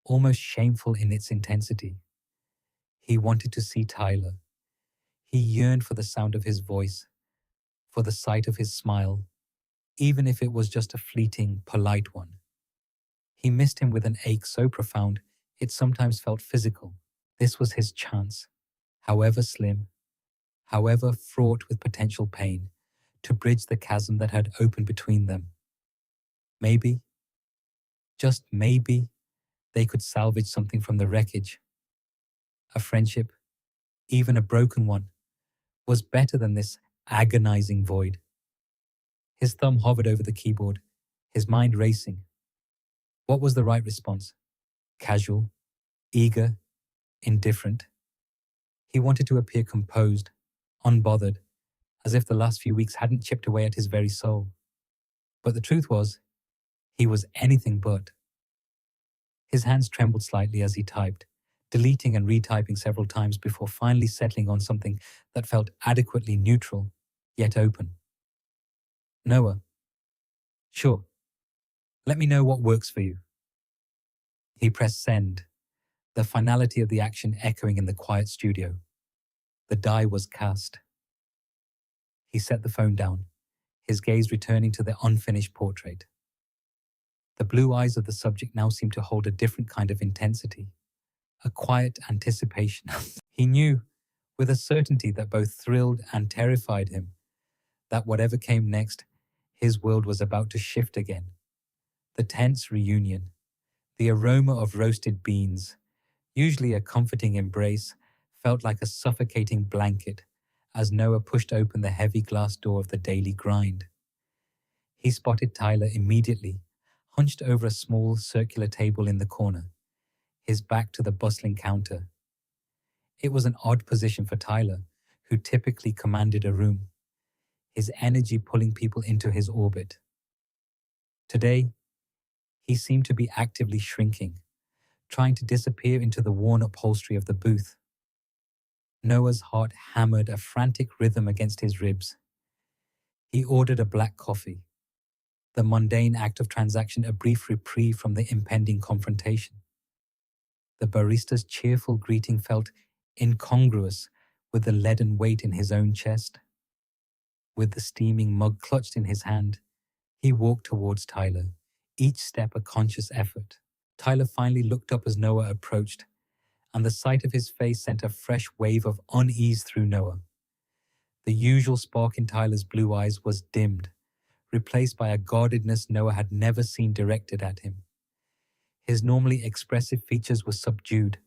almost shameful in its intensity. He wanted to see Tyler. He yearned for the sound of his voice, for the sight of his smile, even if it was just a fleeting, polite one. He missed him with an ache so profound it sometimes felt physical. This was his chance, however slim, however fraught with potential pain, to bridge the chasm that had opened between them. Maybe, just maybe, they could salvage something from the wreckage. A friendship, even a broken one, was better than this agonizing void. His thumb hovered over the keyboard, his mind racing. What was the right response? Casual, eager, indifferent. He wanted to appear composed, unbothered, as if the last few weeks hadn't chipped away at his very soul. But the truth was, he was anything but. His hands trembled slightly as he typed, deleting and retyping several times before finally settling on something that felt adequately neutral, yet open. Noah. Sure. Let me know what works for you. He pressed send, the finality of the action echoing in the quiet studio. The die was cast. He set the phone down, his gaze returning to the unfinished portrait. The blue eyes of the subject now seemed to hold a different kind of intensity, a quiet anticipation. He knew, with a certainty that both thrilled and terrified him, that whatever came next, his world was about to shift again. The tense reunion, the aroma of roasted beans, usually a comforting embrace, felt like a suffocating blanket as Noah pushed open the heavy glass door of the daily grind. He spotted Tyler immediately, hunched over a small circular table in the corner, his back to the bustling counter. It was an odd position for Tyler, who typically commanded a room, his energy pulling people into his orbit. Today, he seemed to be actively shrinking, trying to disappear into the worn upholstery of the booth. Noah's heart hammered a frantic rhythm against his ribs. He ordered a black coffee, the mundane act of transaction a brief reprieve from the impending confrontation. The barista's cheerful greeting felt incongruous with the leaden weight in his own chest. With the steaming mug clutched in his hand, he walked towards Tyler, each step a conscious effort. Tyler finally looked up as Noah approached, and the sight of his face sent a fresh wave of unease through Noah. The usual spark in Tyler's blue eyes was dimmed, replaced by a guardedness Noah had never seen directed at him. His normally expressive features were subdued,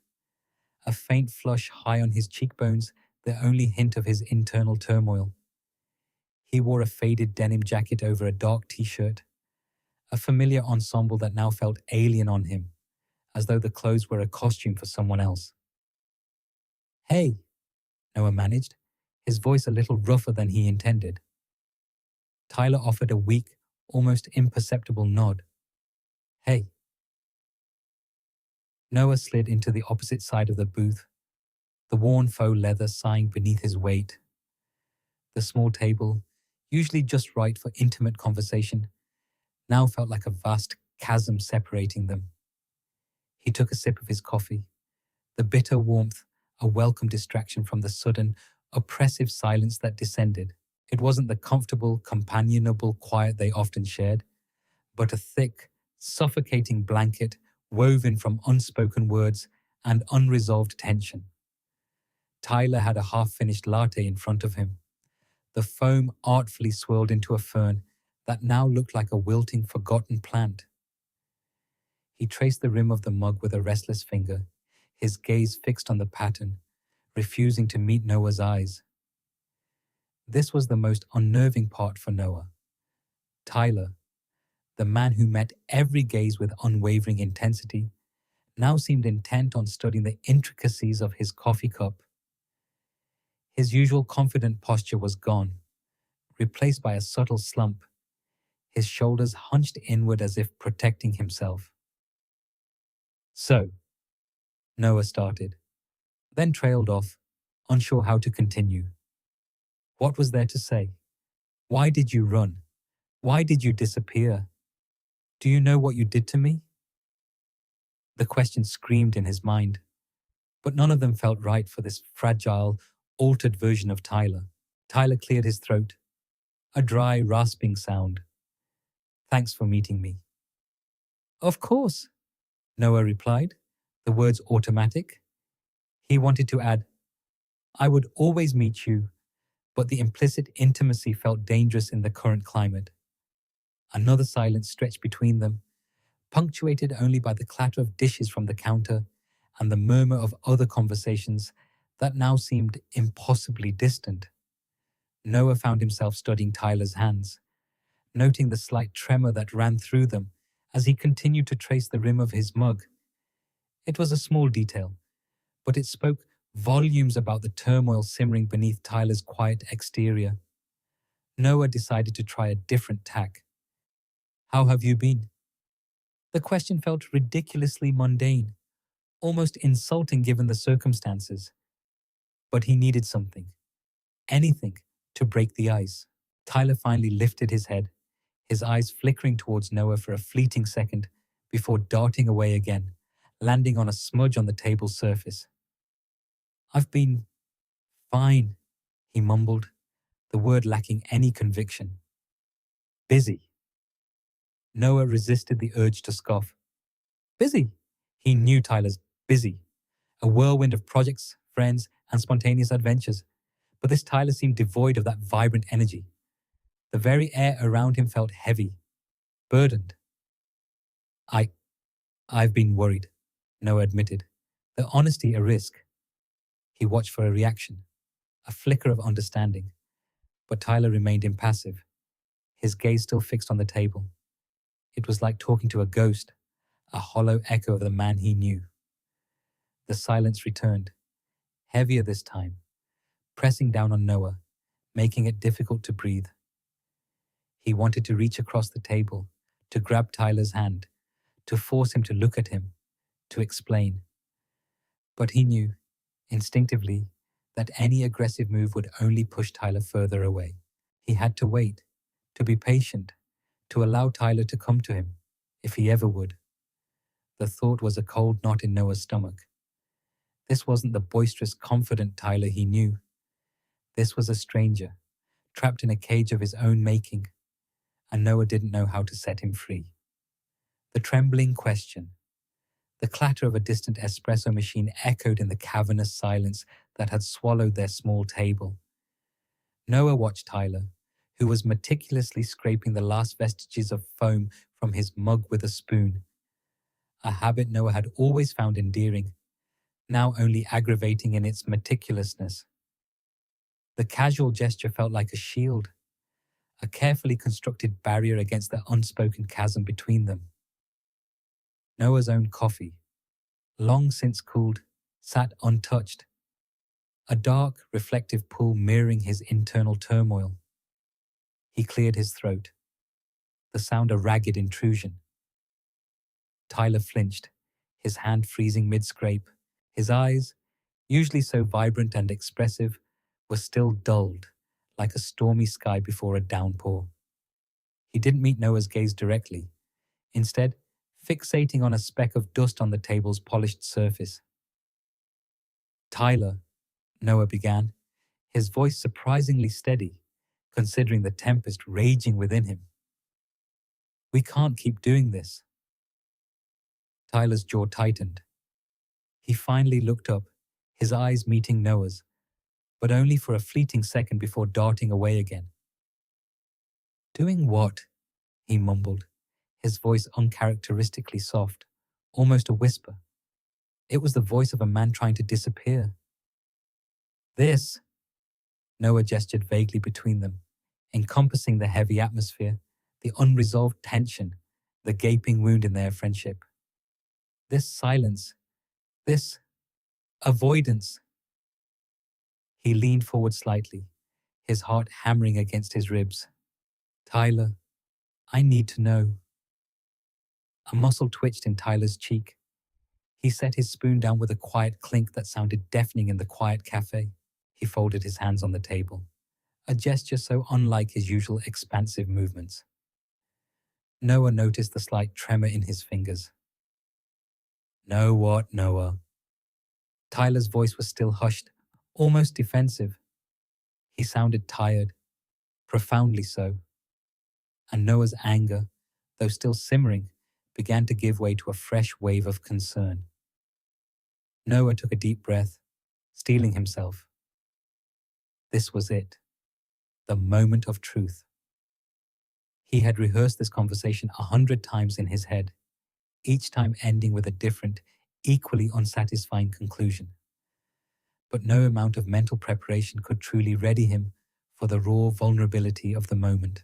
a faint flush high on his cheekbones, the only hint of his internal turmoil. He wore a faded denim jacket over a dark t-shirt, a familiar ensemble that now felt alien on him, as though the clothes were a costume for someone else. "Hey," Noah managed, his voice a little rougher than he intended. Tyler offered a weak, almost imperceptible nod. "Hey." Noah slid into the opposite side of the booth, the worn faux leather sighing beneath his weight. The small table, usually just right for intimate conversation, now felt like a vast chasm separating them. He took a sip of his coffee, the bitter warmth a welcome distraction from the sudden, oppressive silence that descended. It wasn't the comfortable, companionable quiet they often shared, but a thick, suffocating blanket woven from unspoken words and unresolved tension. Tyler had a half-finished latte in front of him, the foam artfully swirled into a fern that now looked like a wilting, forgotten plant. He traced the rim of the mug with a restless finger, his gaze fixed on the pattern, refusing to meet Noah's eyes. This was the most unnerving part for Noah. Tyler, the man who met every gaze with unwavering intensity, now seemed intent on studying the intricacies of his coffee cup. His usual confident posture was gone, replaced by a subtle slump, his shoulders hunched inward as if protecting himself. "So," Noah started, then trailed off, unsure how to continue. What was there to say? Why did you run? Why did you disappear? Do you know what you did to me? The questions screamed in his mind, but none of them felt right for this fragile, altered version of Tyler. Tyler cleared his throat, a dry, rasping sound. "Thanks for meeting me." "Of course," Noah replied, the words automatic. He wanted to add, "I would always meet you," but the implicit intimacy felt dangerous in the current climate. Another silence stretched between them, punctuated only by the clatter of dishes from the counter and the murmur of other conversations that now seemed impossibly distant. Noah found himself studying Tyler's hands, noting the slight tremor that ran through them as he continued to trace the rim of his mug. It was a small detail, but it spoke volumes about the turmoil simmering beneath Tyler's quiet exterior. Noah decided to try a different tack. "How have you been?" The question felt ridiculously mundane, almost insulting given the circumstances. But he needed something, anything, to break the ice. Tyler finally lifted his head, his eyes flickering towards Noah for a fleeting second before darting away again, landing on a smudge on the table's surface. "I've been fine," he mumbled, the word lacking any conviction. "Busy." Noah resisted the urge to scoff. Busy? He knew Tyler's busy. A whirlwind of projects, friends, and spontaneous adventures. But this Tyler seemed devoid of that vibrant energy. The very air around him felt heavy, burdened. I've been worried," Noah admitted, the honesty a risk. He watched for a reaction, a flicker of understanding, but Tyler remained impassive, his gaze still fixed on the table. It was like talking to a ghost, a hollow echo of the man he knew. The silence returned, heavier this time, pressing down on Noah, making it difficult to breathe. He wanted to reach across the table, to grab Tyler's hand, to force him to look at him, to explain. But he knew, instinctively, that any aggressive move would only push Tyler further away. He had to wait, to be patient, to allow Tyler to come to him, if he ever would. The thought was a cold knot in Noah's stomach. This wasn't the boisterous, confident Tyler he knew. This was a stranger, trapped in a cage of his own making, and Noah didn't know how to set him free. The trembling question, the clatter of a distant espresso machine echoed in the cavernous silence that had swallowed their small table. Noah watched Tyler, who was meticulously scraping the last vestiges of foam from his mug with a spoon, a habit Noah had always found endearing, now only aggravating in its meticulousness. The casual gesture felt like a shield, a carefully constructed barrier against the unspoken chasm between them. Noah's own coffee, long since cooled, sat untouched, a dark, reflective pool mirroring his internal turmoil. He cleared his throat, the sound a ragged intrusion. Tyler flinched, his hand freezing mid-scrape. His eyes, usually so vibrant and expressive, were still dulled, like a stormy sky before a downpour. He didn't meet Noah's gaze directly, instead fixating on a speck of dust on the table's polished surface. "Tyler," Noah began, his voice surprisingly steady, considering the tempest raging within him. "We can't keep doing this." Tyler's jaw tightened. He finally looked up, his eyes meeting Noah's, but only for a fleeting second before darting away again. "Doing what?" he mumbled, his voice uncharacteristically soft, almost a whisper. It was the voice of a man trying to disappear. "This," Noah gestured vaguely between them, encompassing the heavy atmosphere, the unresolved tension, the gaping wound in their friendship. "This silence, this avoidance." He leaned forward slightly, his heart hammering against his ribs. "Tyler, I need to know." A muscle twitched in Tyler's cheek. He set his spoon down with a quiet clink that sounded deafening in the quiet cafe. He folded his hands on the table, a gesture so unlike his usual expansive movements. Noah noticed the slight tremor in his fingers. "Know what, Noah?" Tyler's voice was still hushed, almost defensive. He sounded tired, profoundly so. And Noah's anger, though still simmering, began to give way to a fresh wave of concern. Noah took a deep breath, steeling himself. This was it, the moment of truth. He had rehearsed this conversation 100 times in his head, each time ending with a different, equally unsatisfying conclusion. But no amount of mental preparation could truly ready him for the raw vulnerability of the moment.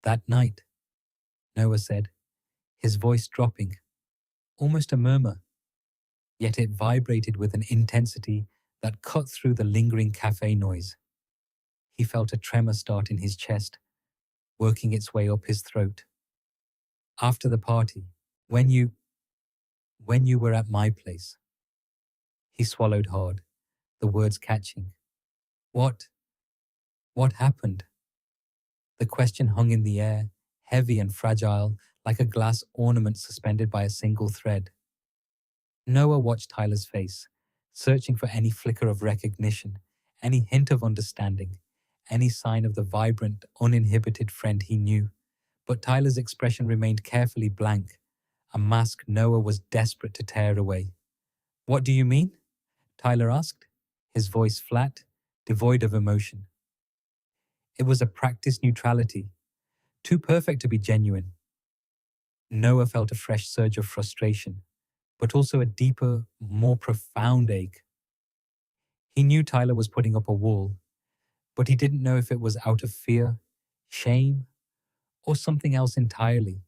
"That night," Noah said, his voice dropping, almost a murmur, yet it vibrated with an intensity that cut through the lingering cafe noise. He felt a tremor start in his chest, working its way up his throat. After the party, when you were at my place. He swallowed hard, the words catching. What? What happened? The question hung in the air, heavy and fragile, like a glass ornament suspended by a single thread. Noah watched Tyler's face, searching for any flicker of recognition, any hint of understanding, any sign of the vibrant, uninhibited friend he knew. But Tyler's expression remained carefully blank, a mask Noah was desperate to tear away. What do you mean? Tyler asked, his voice flat, devoid of emotion. It was a practiced neutrality, too perfect to be genuine. Noah felt a fresh surge of frustration, but also a deeper, more profound ache. He knew Tyler was putting up a wall, but he didn't know if it was out of fear, shame, or something else entirely.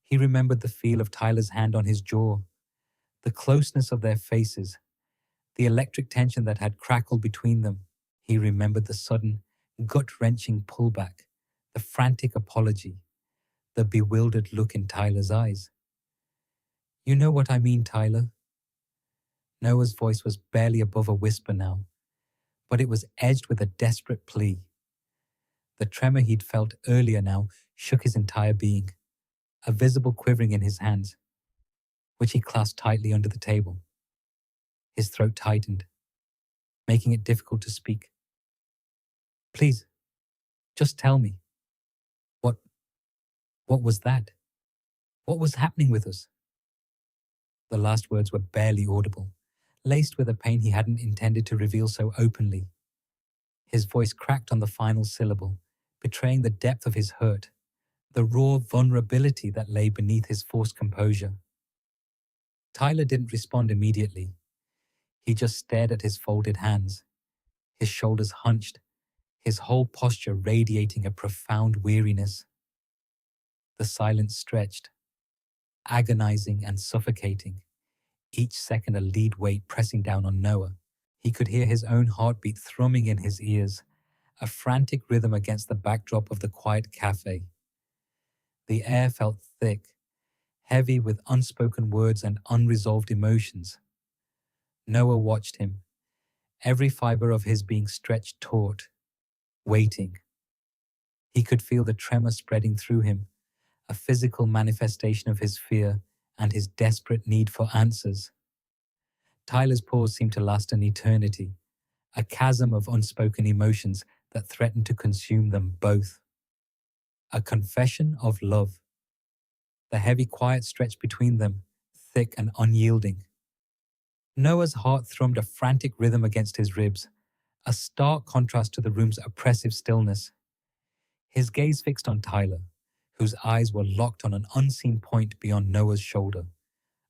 He remembered the feel of Tyler's hand on his jaw, the closeness of their faces, the electric tension that had crackled between them. He remembered the sudden, gut-wrenching pullback, the frantic apology, the bewildered look in Tyler's eyes. You know what I mean, Tyler? Noah's voice was barely above a whisper now, but it was edged with a desperate plea. The tremor he'd felt earlier now shook his entire being, a visible quivering in his hands, which he clasped tightly under the table. His throat tightened, making it difficult to speak. Please, just tell me. What was that? What was happening with us? The last words were barely audible, laced with a pain he hadn't intended to reveal so openly. His voice cracked on the final syllable, betraying the depth of his hurt, the raw vulnerability that lay beneath his forced composure. Tyler didn't respond immediately. He just stared at his folded hands, his shoulders hunched, his whole posture radiating a profound weariness. The silence stretched, agonizing and suffocating, each second a lead weight pressing down on Noah. He could hear his own heartbeat thrumming in his ears, a frantic rhythm against the backdrop of the quiet cafe. The air felt thick, heavy with unspoken words and unresolved emotions. Noah watched him, every fiber of his being stretched taut, waiting. He could feel the tremor spreading through him, a physical manifestation of his fear and his desperate need for answers. Tyler's pause seemed to last an eternity, a chasm of unspoken emotions that threatened to consume them both. A confession of love. The heavy quiet stretched between them, thick and unyielding. Noah's heart thrummed a frantic rhythm against his ribs, a stark contrast to the room's oppressive stillness. His gaze fixed on Tyler, whose eyes were locked on an unseen point beyond Noah's shoulder,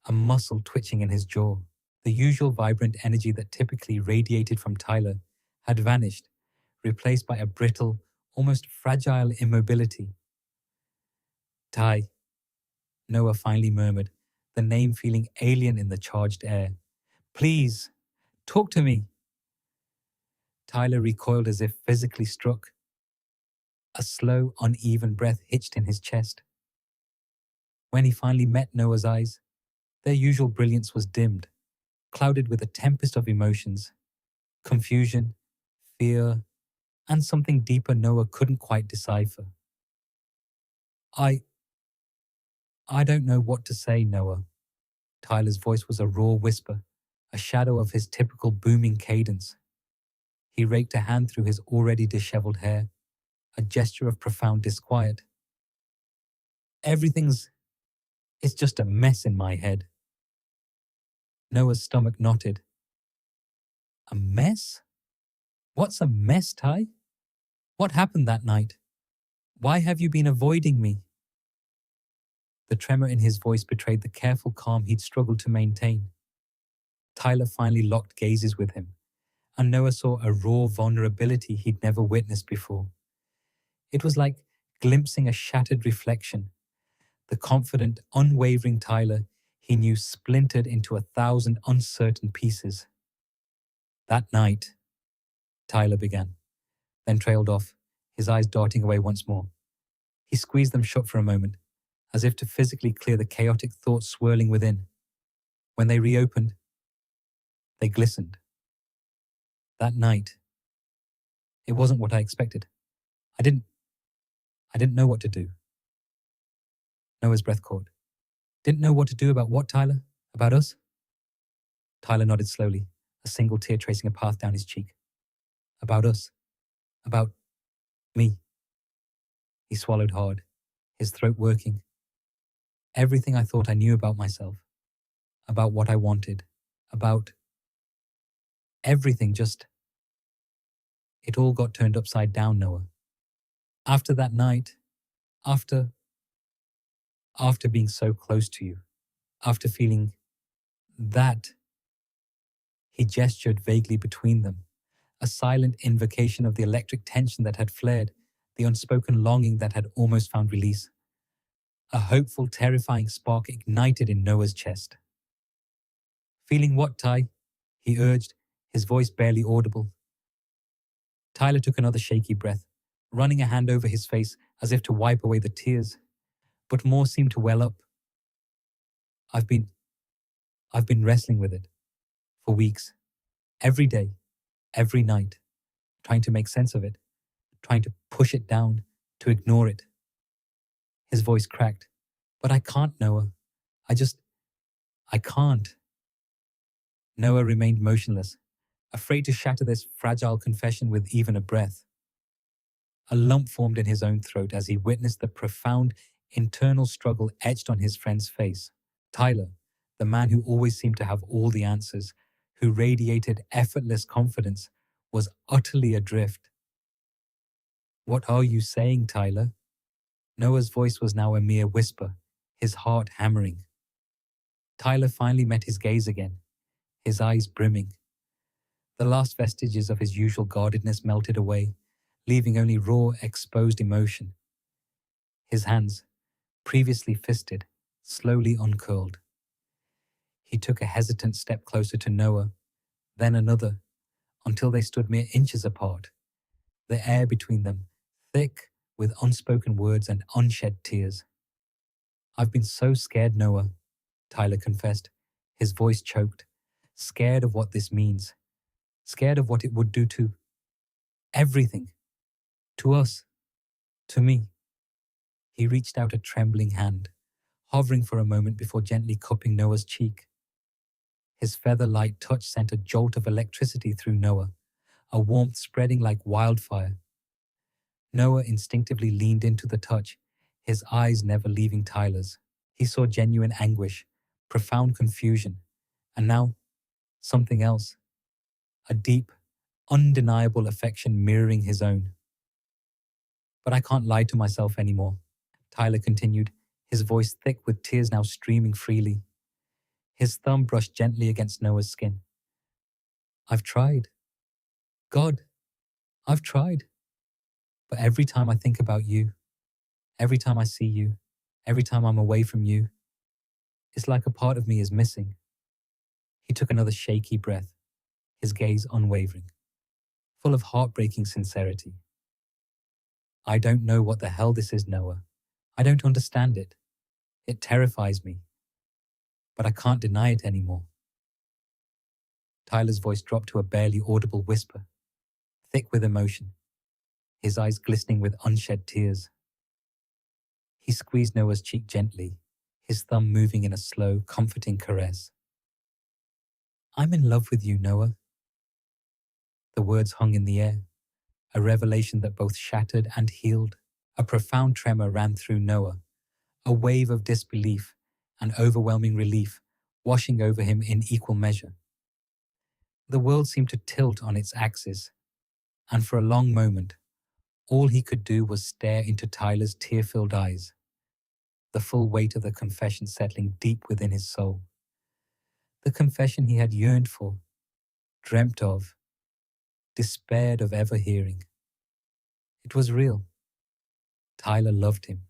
a muscle twitching in his jaw. The usual vibrant energy that typically radiated from Tyler had vanished, replaced by a brittle, almost fragile immobility. Ty, Noah finally murmured, the name feeling alien in the charged air. Please, talk to me. Tyler recoiled as if physically struck. A slow, uneven breath hitched in his chest. When he finally met Noah's eyes, their usual brilliance was dimmed, clouded with a tempest of emotions, confusion, fear, and something deeper Noah couldn't quite decipher. I don't know what to say, Noah. Tyler's voice was a raw whisper, a shadow of his typical booming cadence. He raked a hand through his already disheveled hair, a gesture of profound disquiet. It's just a mess in my head. Noah's stomach knotted. A mess? What's a mess, Ty? What happened that night? Why have you been avoiding me? The tremor in his voice betrayed the careful calm he'd struggled to maintain. Tyler finally locked gazes with him, and Noah saw a raw vulnerability he'd never witnessed before. It was like glimpsing a shattered reflection, the confident, unwavering Tyler he knew splintered into 1,000 uncertain pieces. That night, Tyler began, then trailed off, his eyes darting away once more. He squeezed them shut for a moment, as if to physically clear the chaotic thoughts swirling within. When they reopened, they glistened. That night, it wasn't what I expected. I didn't know what to do. Noah's breath caught. Didn't know what to do about what, Tyler? About us? Tyler nodded slowly, a single tear tracing a path down his cheek. About us. About me. He swallowed hard, his throat working. Everything I thought I knew about myself, about what I wanted, about everything just... It all got turned upside down, Noah. After that night, after being so close to you, after feeling that, he gestured vaguely between them, a silent invocation of the electric tension that had flared, the unspoken longing that had almost found release. A hopeful, terrifying spark ignited in Noah's chest. Feeling what, Ty? He urged, his voice barely audible. Tyler took another shaky breath, running a hand over his face as if to wipe away the tears, but more seemed to well up. I've been wrestling with it for weeks, every day, every night, trying to make sense of it, trying to push it down, to ignore it. His voice cracked. But I can't, Noah. I can't. Noah remained motionless, afraid to shatter this fragile confession with even a breath. A lump formed in his own throat as he witnessed the profound internal struggle etched on his friend's face. Tyler, the man who always seemed to have all the answers, who radiated effortless confidence, was utterly adrift. What are you saying, Tyler? Noah's voice was now a mere whisper, his heart hammering. Tyler finally met his gaze again, his eyes brimming. The last vestiges of his usual guardedness melted away, leaving only raw, exposed emotion. His hands, previously fisted, slowly uncurled. He took a hesitant step closer to Noah, then another, until they stood mere inches apart, the air between them thick with unspoken words and unshed tears. I've been so scared, Noah, Tyler confessed, his voice choked, scared of what this means, scared of what it would do to everything, to us, to me. He reached out a trembling hand, hovering for a moment before gently cupping Noah's cheek. His feather-light touch sent a jolt of electricity through Noah, a warmth spreading like wildfire. Noah instinctively leaned into the touch, his eyes never leaving Tyler's. He saw genuine anguish, profound confusion, and now something else. A deep, undeniable affection mirroring his own. But I can't lie to myself anymore, Tyler continued, his voice thick with tears now streaming freely. His thumb brushed gently against Noah's skin. I've tried. God, I've tried. But every time I think about you, every time I see you, every time I'm away from you, it's like a part of me is missing. He took another shaky breath, his gaze unwavering, full of heartbreaking sincerity. I don't know what the hell this is, Noah. I don't understand it. It terrifies me. But I can't deny it anymore. Tyler's voice dropped to a barely audible whisper, thick with emotion, his eyes glistening with unshed tears. He squeezed Noah's cheek gently, his thumb moving in a slow, comforting caress. I'm in love with you, Noah. The words hung in the air, a revelation that both shattered and healed. A profound tremor ran through Noah, a wave of disbelief and overwhelming relief washing over him in equal measure. The world seemed to tilt on its axis, and for a long moment, all he could do was stare into Tyler's tear-filled eyes, the full weight of the confession settling deep within his soul. The confession he had yearned for, dreamt of, despaired of ever hearing. It was real. Tyler loved him.